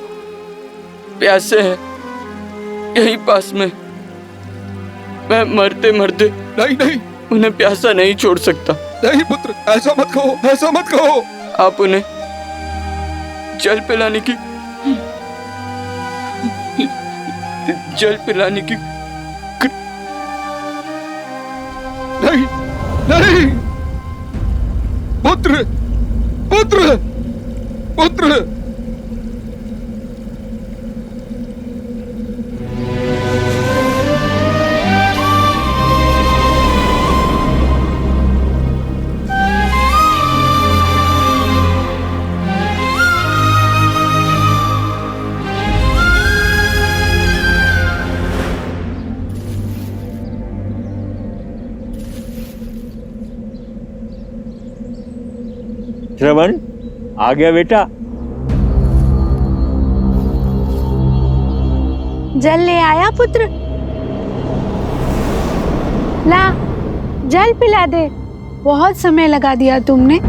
प्यासे हैं यहीं पास में। मैं मरते मरते नहीं उन्हें प्यासा नहीं छोड़ सकता। नहीं पुत्र, ऐसा मत कहो, ऐसा मत कहो। आप उन्हें जल पिलाने की नहीं पुत्र, पुत्र, पुत्र। श्रवण, आ गया बेटा? जल ले आया पुत्र? ला, जल पिला दे। बहुत समय लगा दिया तुमने।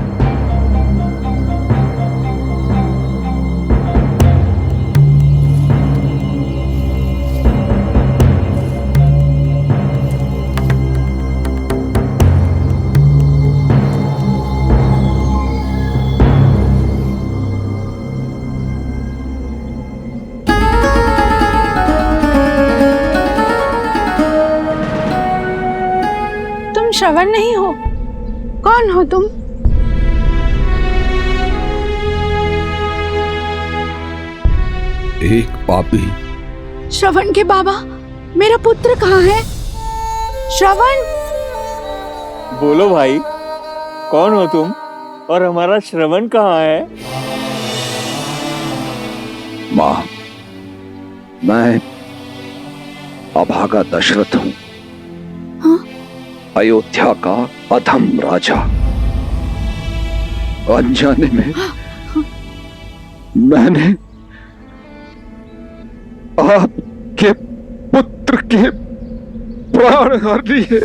श्रवण नहीं हो? कौन हो तुम? एक पापी। श्रवण के बाबा, मेरा पुत्र कहाँ है? श्रवण! बोलो भाई, कौन हो तुम और हमारा श्रवण कहाँ है? मां, मैं अभागा दशरथ हूं। अयोध्या का अधम राजा। अनजाने में मैंने आपके पुत्र के प्राण हर लिए।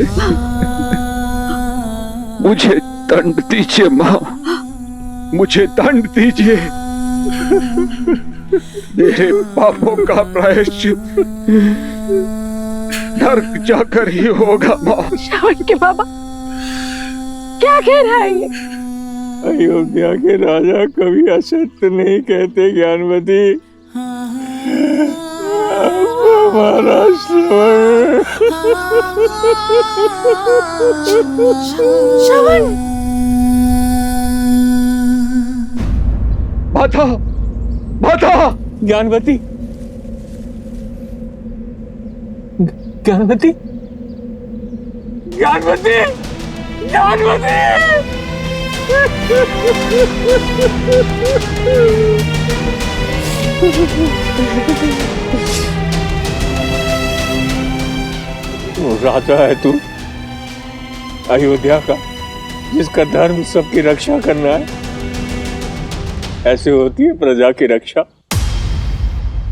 मुझे दंड दीजिए मां, मुझे दंड दीजिए। मेरे पापों का प्रायश्चित नर्क जाकर ही होगा मां। श्रवण के बाबा क्या कह रहा है ये? अयोध्या के राजा कभी असत्य नहीं कहते ज्ञानवती। हमारा श्रवण। माता, माता। ज्ञानवती, ज्ञानवती, ज्ञानवती, ज्ञानवती। राजा है तू अयोध्या का, जिसका धर्म सबकी रक्षा करना है। ऐसे होती है प्रजा की रक्षा।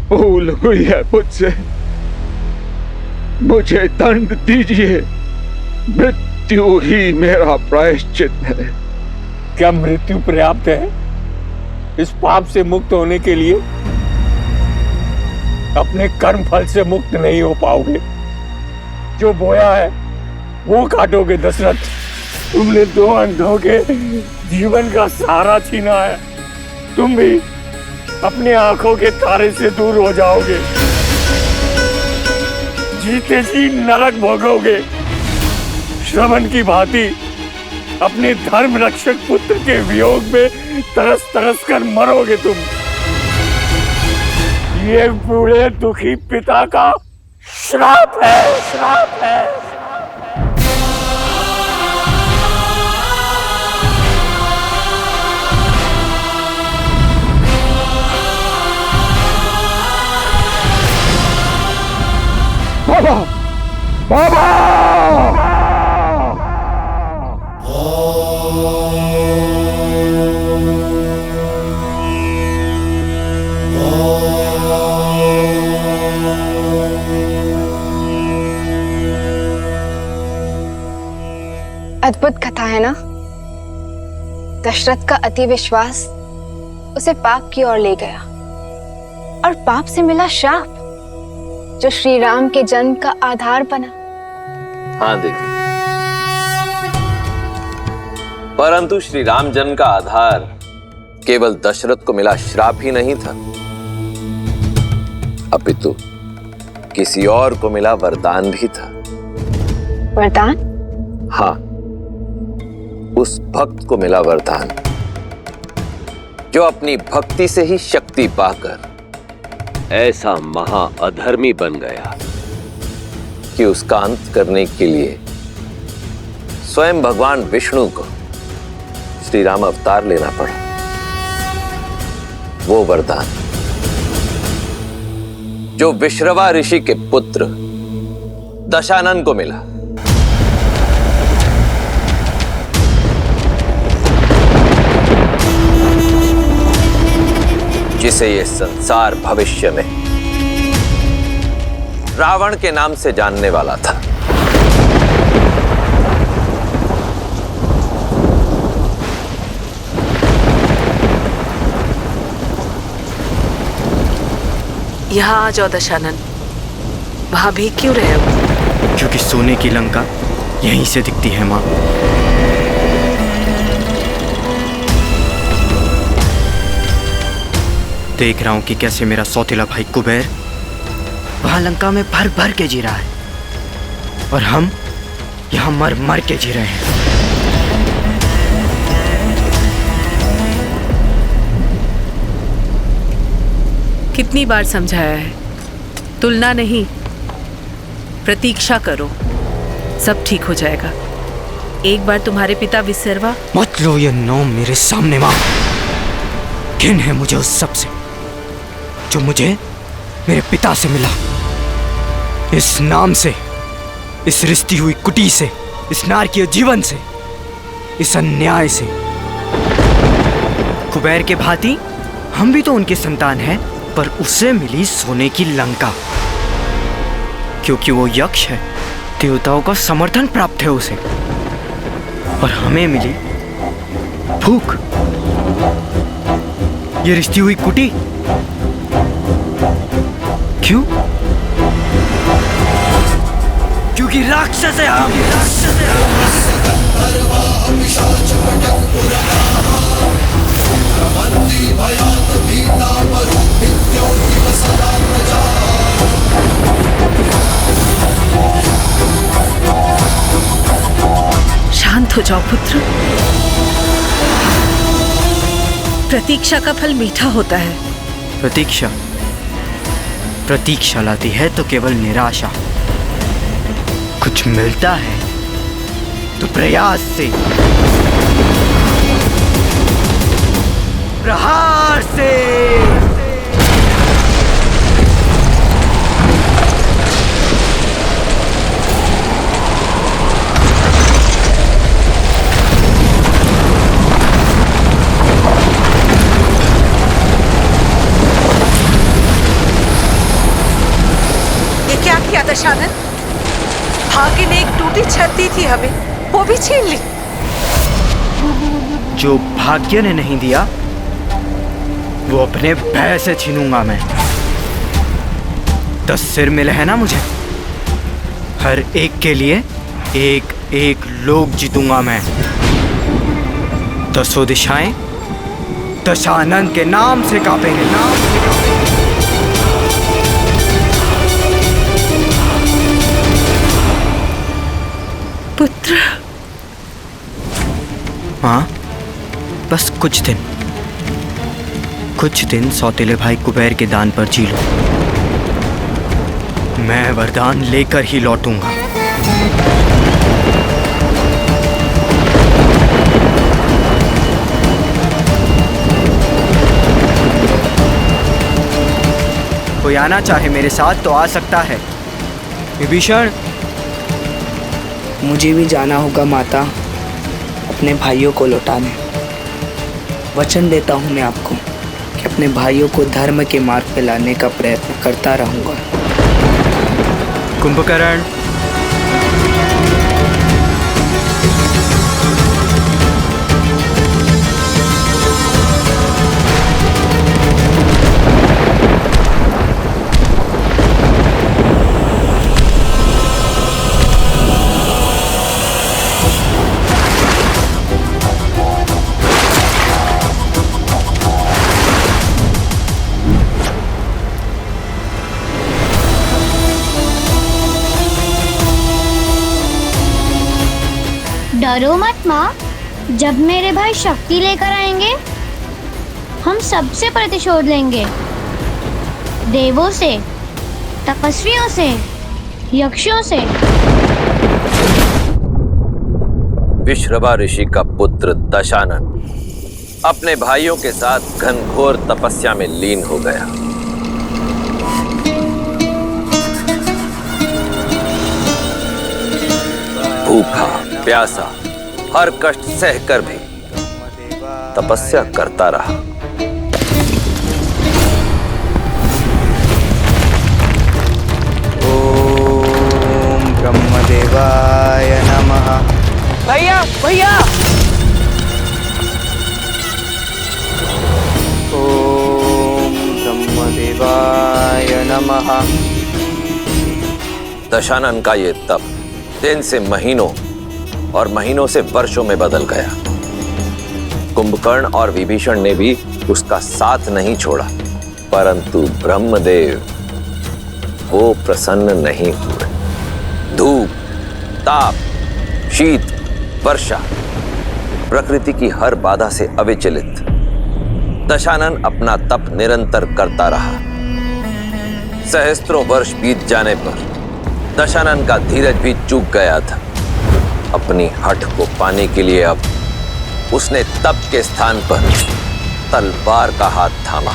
भूल हुई है मुझसे, मुझे दंड दीजिए। मृत्यु ही मेरा प्रायश्चित है। क्या मृत्यु पर्याप्त है इस पाप से मुक्त होने के लिए? अपने कर्म फल से मुक्त नहीं हो पाओगे। जो बोया है वो काटोगे दशरथ। तुमने दो अंधों के जीवन का सहारा छीना है। तुम भी अपने आंखों के तारे से दूर हो जाओगे। जीते जी नरक भोगोगे। श्रवण की भांति अपने धर्म रक्षक पुत्र के वियोग में तरस तरस कर मरोगे तुम। ये बूढ़े दुखी पिता का श्राप है, श्राप है। बाबा, बाबा। अद्भुत कथा है ना। दशरथ का अति विश्वास उसे पाप की ओर ले गया और पाप से मिला श्राप, जो श्री राम के जन्म का आधार बना। हाँ देखिए, परंतु श्री राम जन्म का आधार केवल दशरथ को मिला श्राप ही नहीं था, अपितु किसी और को मिला वरदान भी था। वरदान? हाँ, उस भक्त को मिला वरदान जो अपनी भक्ति से ही शक्ति पाकर ऐसा महा अधर्मी बन गया कि उसका अंत करने के लिए स्वयं भगवान विष्णु को श्री राम अवतार लेना पड़ा। वो वरदान जो विश्रवा ऋषि के पुत्र दशानन को मिला। जिसे ये संसार भविष्य में रावण के नाम से जानने वाला था। यहाँ आ जाओ दशानन। वहां भी क्यों रहे हो? क्योंकि सोने की लंका यहीं से दिखती है माँ। देख रहा हूं कि कैसे मेरा सौतेला भाई कुबेर वहां लंका में भर भर के जी रहा है और हम यहां मर मर के जी रहे हैं। कितनी बार समझाया है, तुलना नहीं, प्रतीक्षा करो, सब ठीक हो जाएगा। एक बार तुम्हारे पिता विसर्वा। मत लो ये नाम मेरे सामने माँ। घिन है मुझे उस सब से जो मुझे मेरे पिता से मिला। इस नाम से, इस रिश्ती हुई कुटी से, इस नारकीय जीवन से, इस अन्याय से। कुबेर के भांति हम भी तो उनके संतान हैं, पर उसे मिली सोने की लंका, क्योंकि वो यक्ष है। देवताओं का समर्थन प्राप्त है उसे, और हमें मिली भूख। ये रिश्ती हुई कुटी क्यों? क्योंकि राक्षस है हम। शांत हो जाओ पुत्र। प्रतीक्षा का फल मीठा होता है। प्रतीक्षा प्रतीक्षा लाती है तो केवल निराशा। कुछ मिलता है तो प्रयास से, प्रहार से। ये क्या किया दशानन? भाग्य ने एक टूटी छत दी थी हमें, वो भी छीन ली। जो भाग्य ने नहीं दिया वो अपने भय से छीनूंगा मैं। 10 सिर मिले हैं ना मुझे, हर एक के लिए एक एक लोक जीतूंगा मैं। 10 दिशाएं दशानन के नाम से कांपेंगे। पुत्र। हाँ, बस कुछ दिन सौतेले भाई कुबेर के दान पर जी लो। मैं वरदान लेकर ही लौटूंगा। कोई आना चाहे मेरे साथ तो आ सकता है। विभीषण, मुझे भी जाना होगा माता, अपने भाइयों को लौटाने। वचन देता हूँ मैं आपको कि अपने भाइयों को धर्म के मार्ग पे लाने का प्रयत्न करता रहूंगा। कुंभकर्ण, डरो मत माँ, जब मेरे भाई शक्ति लेकर आएंगे हम सबसे प्रतिशोध लेंगे। देवों से, तपस्वियों से, यक्षों से। विश्रवा ऋषि का पुत्र दशानन अपने भाइयों के साथ घनघोर तपस्या में लीन हो गया। भूखा प्यासा हर कष्ट सहकर भी तपस्या करता रहा। ओम ब्रह्मदेवाय नमः। भैया भैया, ओम ब्रह्मदेवाय नमः। दशानन का ये तप दिन से महीनों और महीनों से वर्षों में बदल गया। कुंभकर्ण और विभीषण ने भी उसका साथ नहीं छोड़ा, परंतु ब्रह्मदेव वो प्रसन्न नहीं हुए। धूप, ताप, शीत, वर्षा, प्रकृति की हर बाधा से अविचलित दशानन अपना तप निरंतर करता रहा। सहस्त्रों वर्ष बीत जाने पर दशानन का धीरज भी चूक गया था। अपनी हठ को पाने के लिए अब उसने तप के स्थान पर तलवार का हाथ थामा।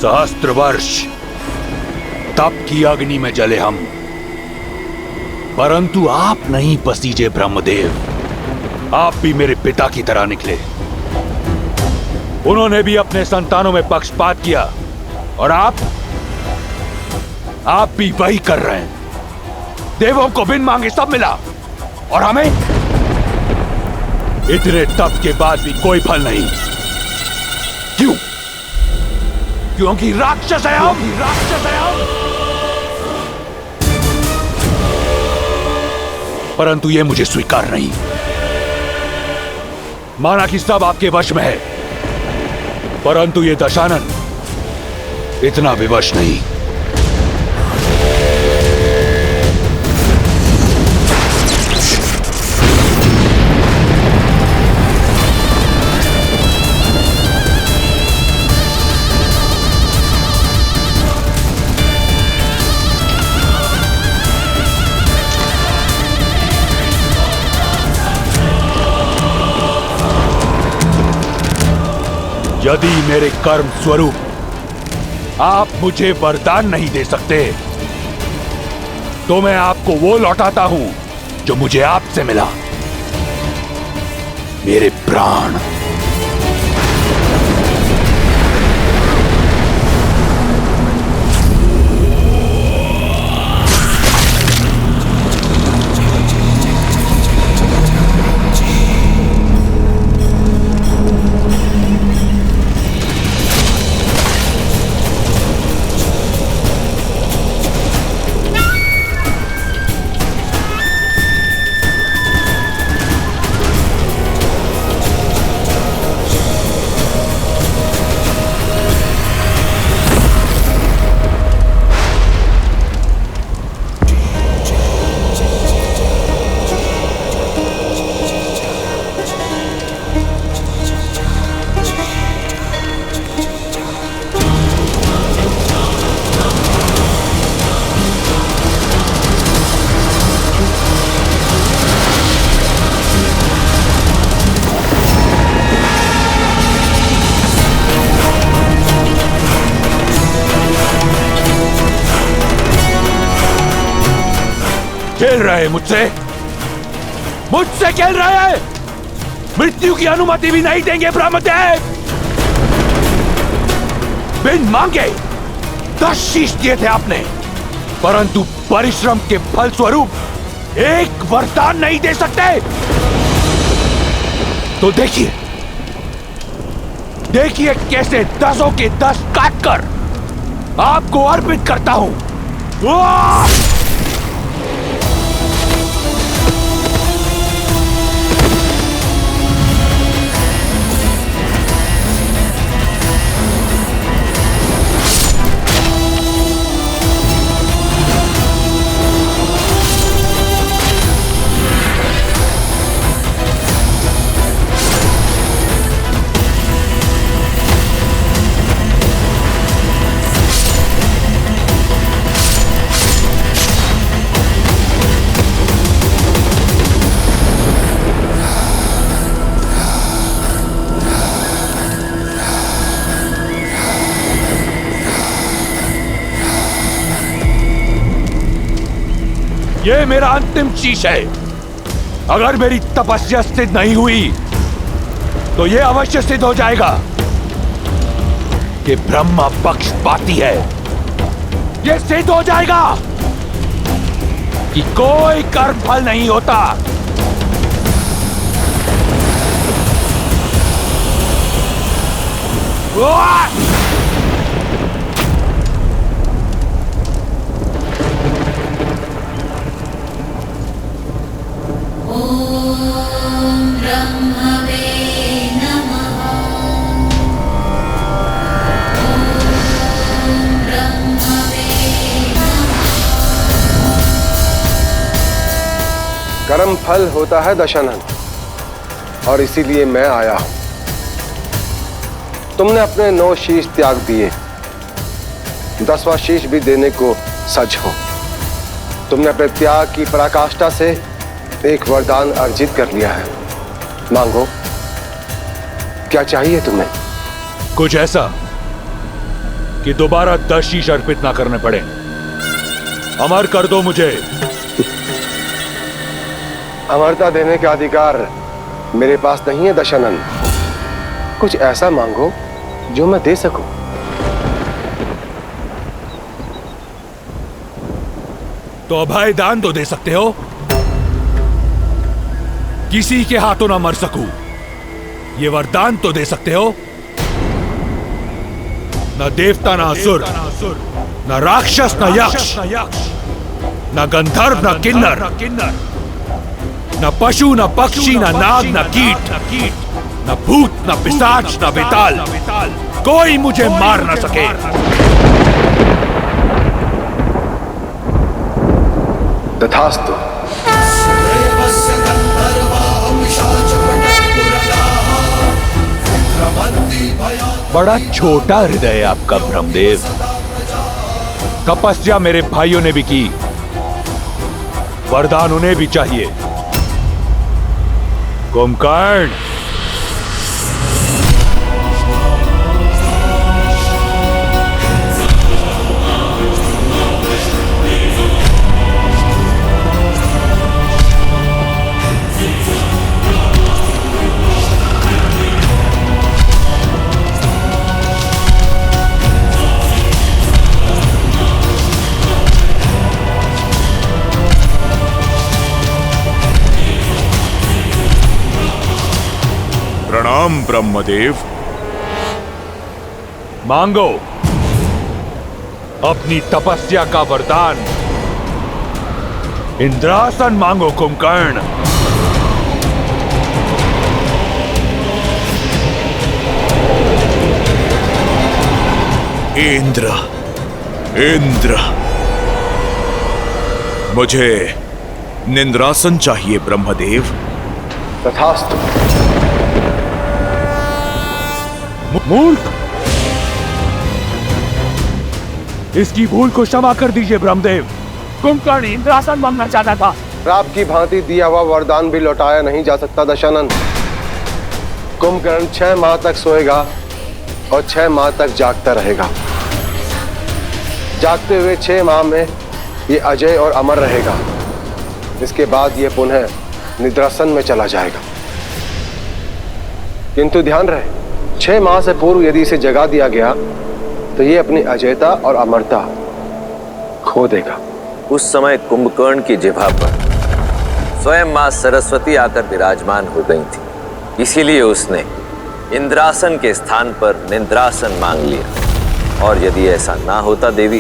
सहस्त्र वर्ष तप की अग्नि में जले हम, परंतु आप नहीं पसीजे ब्रह्मदेव। आप भी मेरे पिता की तरह निकले। उन्होंने भी अपने संतानों में पक्षपात किया और आप भी वही कर रहे हैं। देवों को बिन मांगे सब मिला और हमें इतने तप के बाद भी कोई फल नहीं। क्यों? क्योंकि राक्षस है हम। परंतु यह मुझे स्वीकार नहीं। माना कि सब आपके वश में है, परंतु यह दशानन इतना विवश नहीं। यदि मेरे कर्म स्वरूप आप मुझे वरदान नहीं दे सकते, तो मैं आपको वो लौटाता हूं जो मुझे आपसे मिला, मेरे प्राण। खेल रहे मुझसे खेल रहे हैं। मृत्यु की अनुमति भी नहीं देंगे ब्रह्मदेव। बिन मांगे 10 शीश दिए थे आपने, परंतु परिश्रम के फल स्वरूप एक वरदान नहीं दे सकते। तो देखिए कैसे 10 के 10 काटकर आपको अर्पित करता हूं। ये मेरा अंतिम शीश है। अगर मेरी तपस्या सिद्ध नहीं हुई तो ये अवश्य सिद्ध हो जाएगा कि ब्रह्मा पक्षपाती है। ये सिद्ध हो जाएगा कि कोई कर्म फल नहीं होता। कर्म फल होता है दशानन, और इसीलिए मैं आया हूं। तुमने अपने 9 शीश त्याग दिए, 10वां शीश भी देने को सज हो। तुमने अपने त्याग की पराकाष्ठा से एक वरदान अर्जित कर लिया है। मांगो, क्या चाहिए तुम्हें? कुछ ऐसा कि दोबारा 10 शीश अर्पित ना करने पड़े। अमर कर दो मुझे। अमरता देने का अधिकार मेरे पास नहीं है दशानन। कुछ ऐसा मांगो जो मैं दे सकूं। तो अभय दान तो दे सकते हो। किसी के हाथों ना मर सकूं, ये वरदान तो दे सकते हो। न देवता ना असुर, न राक्षस न यक्ष, न गंधर्व न किन्नर, न पशु न पक्षी न नाग न कीट, न भूत न पिशाच न बेताल, कोई मुझे मार न सके। तथास्तु। बड़ा छोटा हृदय है आपका ब्रह्मदेव। तपस्या मेरे भाइयों ने भी की, वरदान उन्हें भी चाहिए। कुंभकर्ण, प्रणाम ब्रह्मदेव। मांगो अपनी तपस्या का वरदान। इंद्रासन मांगो कुंभकर्ण। इंद्र, इंद्र, मुझे निंद्रासन चाहिए ब्रह्मदेव। तथास्तु। मूर्ख, इसकी भूल को क्षमा कर दीजिए ब्रह्मदेव। कुंभकर्ण इंद्रासन मांगना चाहता था। श्राप की भांति दिया हुआ वरदान भी लौटाया नहीं जा सकता दशानन। कुंभकर्ण 6 माह तक सोएगा और 6 माह तक जागता रहेगा। जागते हुए 6 माह में ये अजय और अमर रहेगा। इसके बाद ये पुनः निद्रासन में चला जाएगा। किंतु ध्यान रहे, 6 माह से पूर्व यदि इसे जगा दिया गया तो ये अपनी अजयता और अमरता खो देगा। उस समय कुंभकर्ण की जिह्वा पर स्वयं मां सरस्वती आकर विराजमान हो गई थी। इसीलिए उसने इंद्रासन के स्थान पर निंद्रासन मांग लिया। और यदि ऐसा ना होता देवी,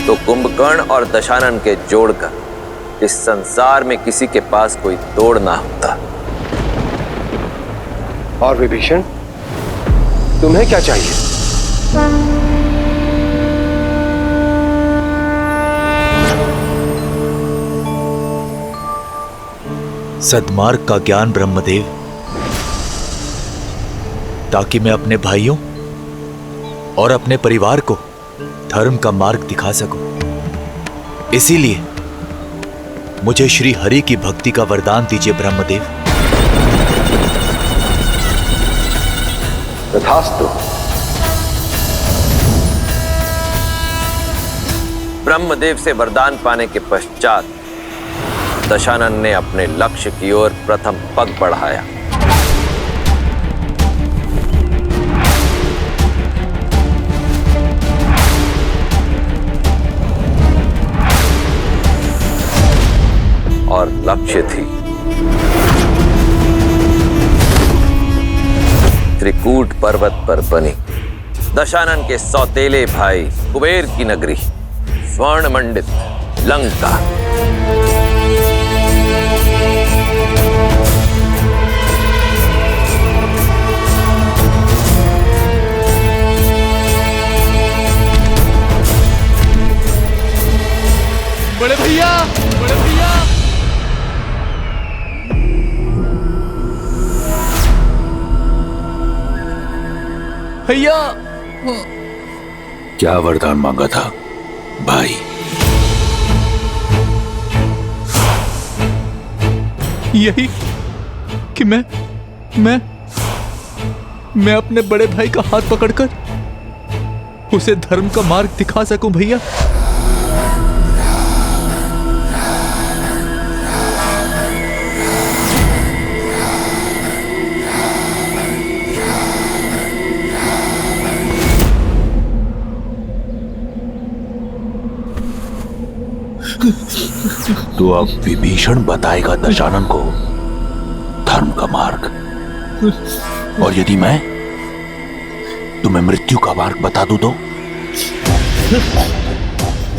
तो कुंभकर्ण और दशानन के जोड़कर इस संसार में किसी के पास कोई तोड़ ना होता। और विभीषण, तुम्हें क्या चाहिए? सद्मार्ग का ज्ञान ब्रह्मदेव, ताकि मैं अपने भाइयों और अपने परिवार को धर्म का मार्ग दिखा सकूं। इसीलिए मुझे श्री हरि की भक्ति का वरदान दीजिए ब्रह्मदेव। तथास्तु। ब्रह्मदेव से वरदान पाने के पश्चात दशानन ने अपने लक्ष्य की ओर प्रथम पग बढ़ाया। और लक्ष्य थी त्रिकूट पर्वत पर बनी दशानन के सौतेले भाई कुबेर की नगरी स्वर्ण मंडित लंका। बड़े भैया, बड़े भैया, भैया। क्या वरदान मांगा था भाई? यही कि मैं अपने बड़े भाई का हाथ पकड़कर उसे धर्म का मार्ग दिखा सकूं भैया। तो अब विभीषण बताएगा दशानन को धर्म का मार्ग, और यदि मैं तुम्हें मृत्यु का मार्ग बता दूं तो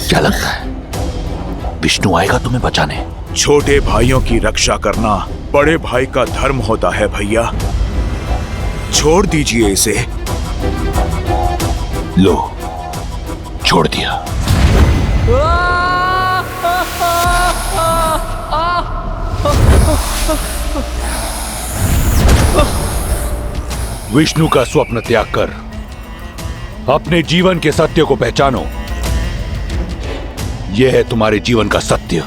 क्या लगता है विष्णु आएगा तुम्हें बचाने? छोटे भाइयों की रक्षा करना बड़े भाई का धर्म होता है भैया, छोड़ दीजिए इसे। लो, छोड़ दिया। विष्णु का स्वप्न त्याग कर अपने जीवन के सत्य को पहचानो। यह है तुम्हारे जीवन का सत्य,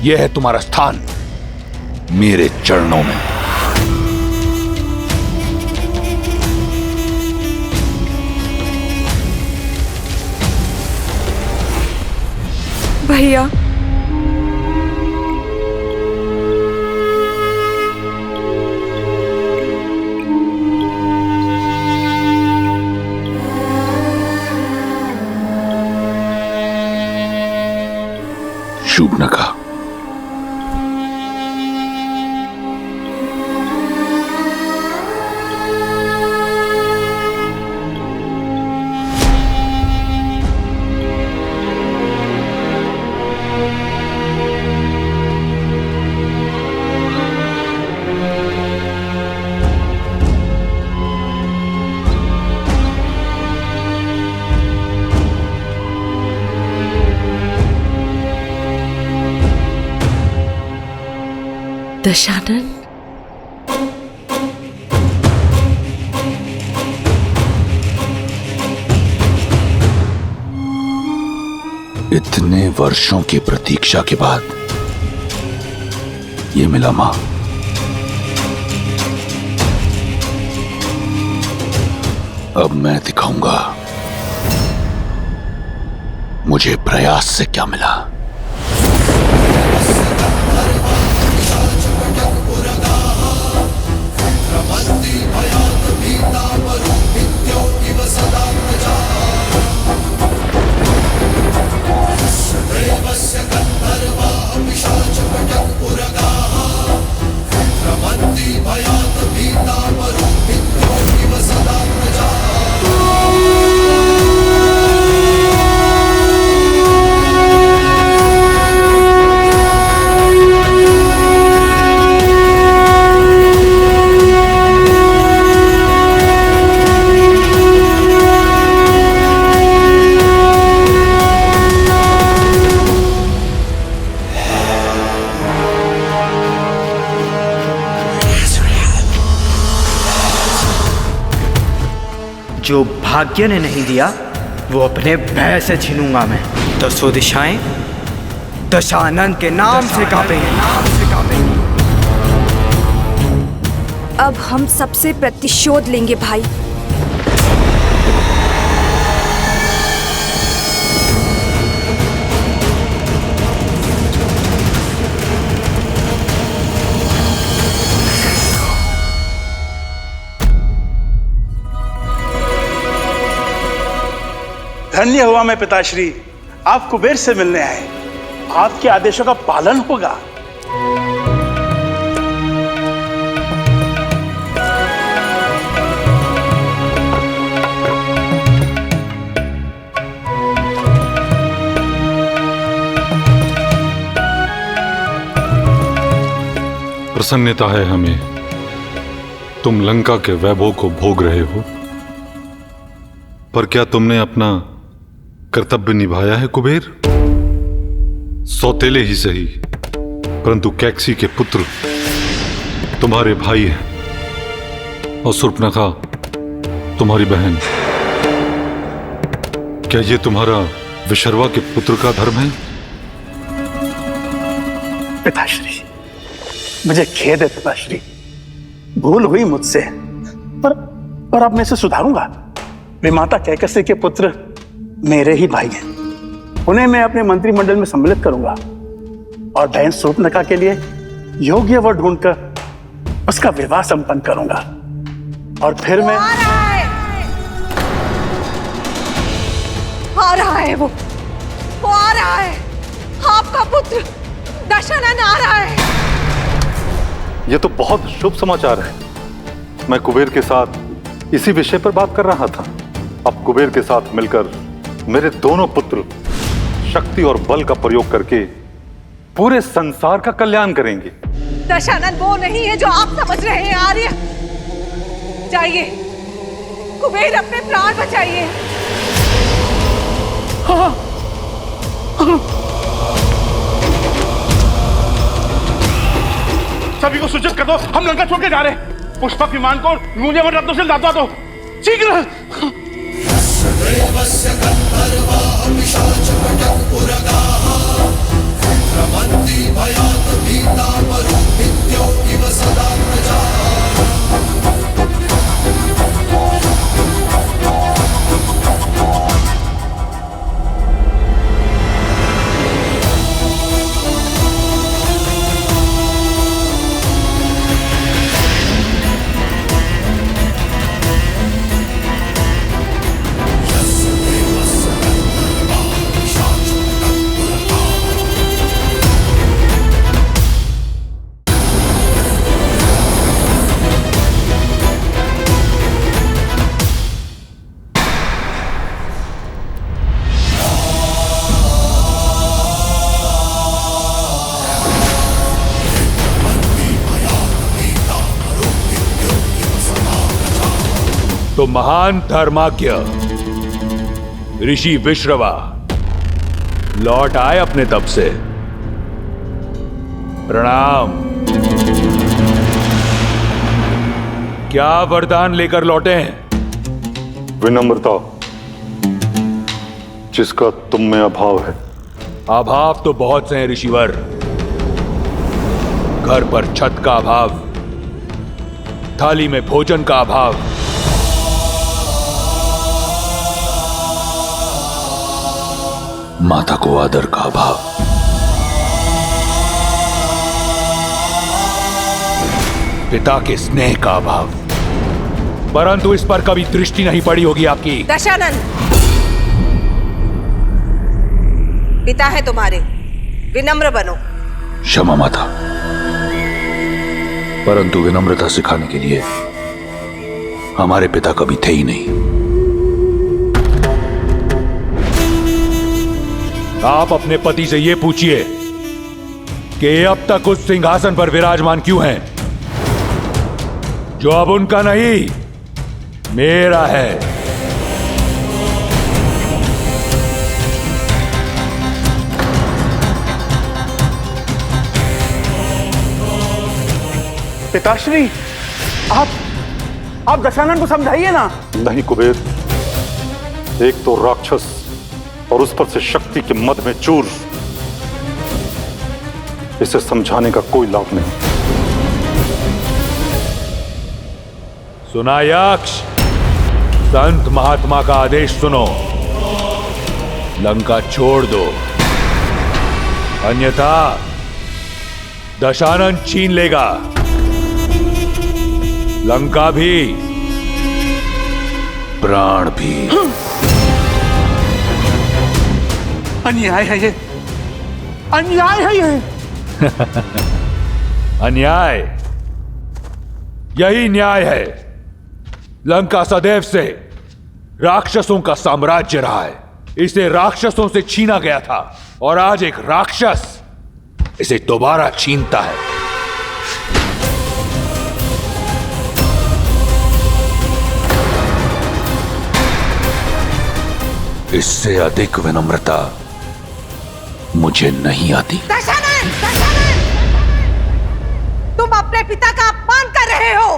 यह है तुम्हारा स्थान मेरे चरणों में। भैया, शूर्पणखा, दशानन, इतने वर्षों की प्रतीक्षा के बाद ये मिला मां। अब मैं दिखाऊंगा मुझे प्रयास से क्या मिला। जो भाग्य ने नहीं दिया वो अपने भय से छीनूंगा मैं। दसों दिशाएं दशानन के नाम से कांपेंगी। अब हम सबसे प्रतिशोध लेंगे भाई। धन्य हुआ मैं पिताश्री, आप कुबेर से मिलने आए। आपके आदेशों का पालन होगा। प्रसन्नता है हमें, तुम लंका के वैभव को भोग रहे हो, पर क्या तुमने अपना कर्तव्य निभाया है कुबेर? सौतेले ही सही, परंतु कैकसी के पुत्र तुम्हारे भाई हैं, और शूर्पणखा तुम्हारी बहन, क्या ये तुम्हारा विशर्वा के पुत्र का धर्म है? पिताश्री, मुझे खेद है पिताश्री, भूल हुई मुझसे, पर अब मैं इसे सुधारूंगा। वे माता कैकसी के पुत्र मेरे ही भाई हैं, उन्हें मैं अपने मंत्रिमंडल में सम्मिलित करूंगा और बहन शूर्पणखा के लिए योग्य वर ढूंढकर उसका विवाह संपन्न करूंगा। और फिर मैं आ रहा है, वो आ रहा है, आपका पुत्र दशानन आ रहा है। ये तो बहुत शुभ समाचार है। मैं कुबेर के साथ इसी विषय पर बात कर रहा था। अब कुबेर के साथ मिलकर मेरे दोनों पुत्र शक्ति और बल का प्रयोग करके पूरे संसार का कल्याण करेंगे। दशानन वो नहीं है जो आप समझ रहे हैं आर्य। जाइए, कुबेर अपने प्राण बचाइए। सभी को सूचित कर दो, हम लंका छोड़ के जा रहे हैं। पुष्पक विमान को मूल्यवान रत्नों से लादवा दो, शीघ्र। तो महान धर्माज्ञ ऋषि विश्रवा लौट आए अपने तप से। प्रणाम। क्या वरदान लेकर लौटे हैं? विनम्रता, जिसका तुम में अभाव है। अभाव तो बहुत से हैं ऋषिवर। घर पर छत का अभाव, थाली में भोजन का अभाव, माता को आदर का अभाव, पिता के स्नेह का अभाव, परंतु इस पर कभी दृष्टि नहीं पड़ी होगी आपकी। दशानन, पिता है तुम्हारे, विनम्र बनो। क्षमा माता, परंतु विनम्रता सिखाने के लिए हमारे पिता कभी थे ही नहीं। आप अपने पति से यह पूछिए कि अब तक उस सिंहासन पर विराजमान क्यों हैं, जो अब उनका नहीं मेरा है। पिताश्री, आप दशानन को समझाइए ना। नहीं कुबेर, एक तो राक्षस और उस पर से शक्ति के मद में चूर, इसे समझाने का कोई लाभ नहीं। सुना यक्ष, संत महात्मा का आदेश सुनो, लंका छोड़ दो, अन्यथा दशानन छीन लेगा लंका भी, प्राण भी। अन्याय है ये, अन्याय है ये। अन्याय? यही न्याय है। लंका सदैव से राक्षसों का साम्राज्य रहा है। इसे राक्षसों से छीना गया था और आज एक राक्षस इसे दोबारा छीनता है। इससे अधिक विनम्रता मुझे नहीं आती। दशानन, दशानन! तुम अपने पिता का अपमान कर रहे हो।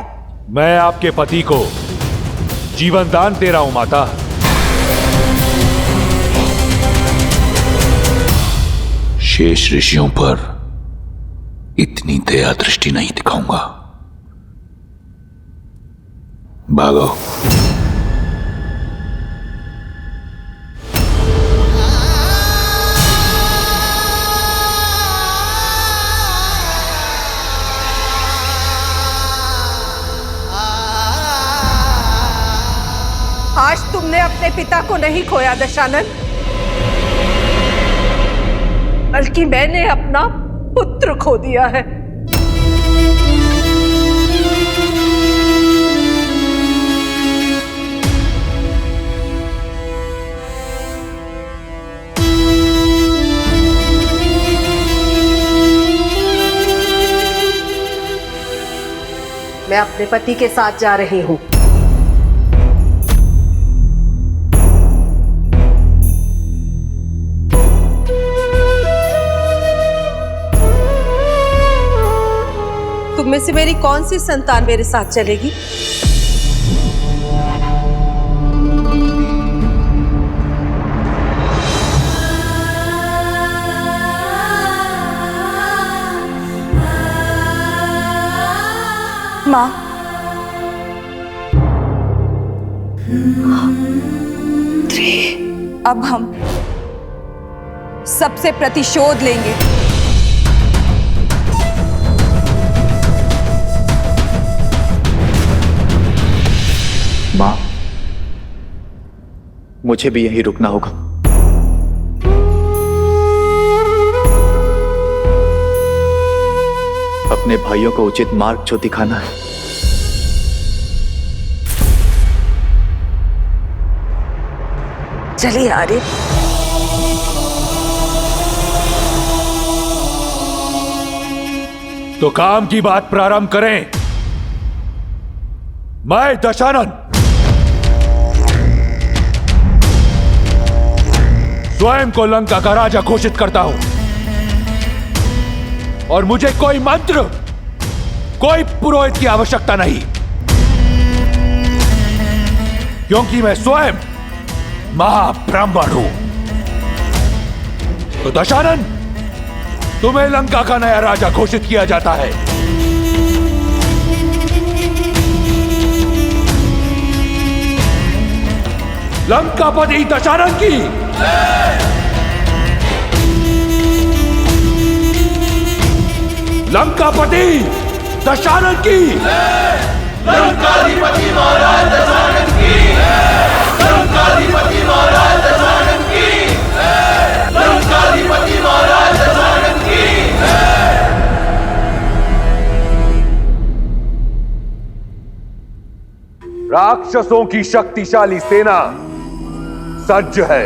मैं आपके पति को जीवन दान दे रहा हूं माता। शेष ऋषियों पर इतनी दया दृष्टि नहीं दिखाऊंगा। भागो। आज तुमने अपने पिता को नहीं खोया दशानन, बल्कि मैंने अपना पुत्र खो दिया है। मैं अपने पति के साथ जा रही हूं। तुम में से मेरी कौन सी संतान मेरे साथ चलेगी? माँ, अब हम सबसे प्रतिशोध लेंगे। माँ, मुझे भी यहीं रुकना होगा। अपने भाइयों को उचित मार्ग जो दिखाना है। चलिए आर्य। तो काम की बात प्रारंभ करें। मैं दशानन स्वयं को लंका का राजा घोषित करता हूं, और मुझे कोई मंत्र, कोई पुरोहित की आवश्यकता नहीं, क्योंकि मैं स्वयं महाब्राह्मण हूं। तो दशानन, तुम्हें लंका का नया राजा घोषित किया जाता है। लंकापति दशानन की लंकापति दशानन की लंकाधिपति महाराज दशानन की लंकाधिपति महाराज दशानन की लंकाधिपति महाराज दशानन की। राक्षसों की शक्तिशाली सेना सज्ज है,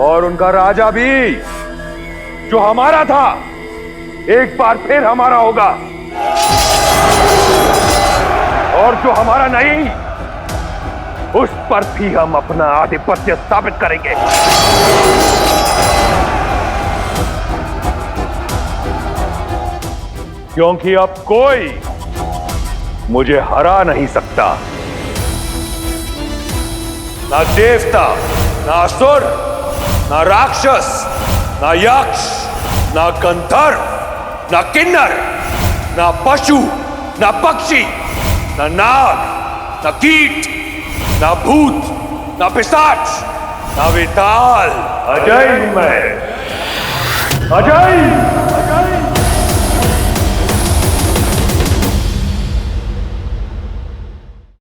और उनका राजा भी जो हमारा था एक बार फिर हमारा होगा, और जो हमारा नहीं उस पर भी हम अपना आधिपत्य स्थापित करेंगे। क्योंकि अब कोई मुझे हरा नहीं सकता। ना देवता, ना असुर, ना राक्षस, ना यक्ष, ना गंधर्व, ना किन्नर, ना पशु, ना पक्षी, ना नाग, ना कीट, ना भूत, ना पिशाच, ना विताल। अजय हूं मैं, अजय।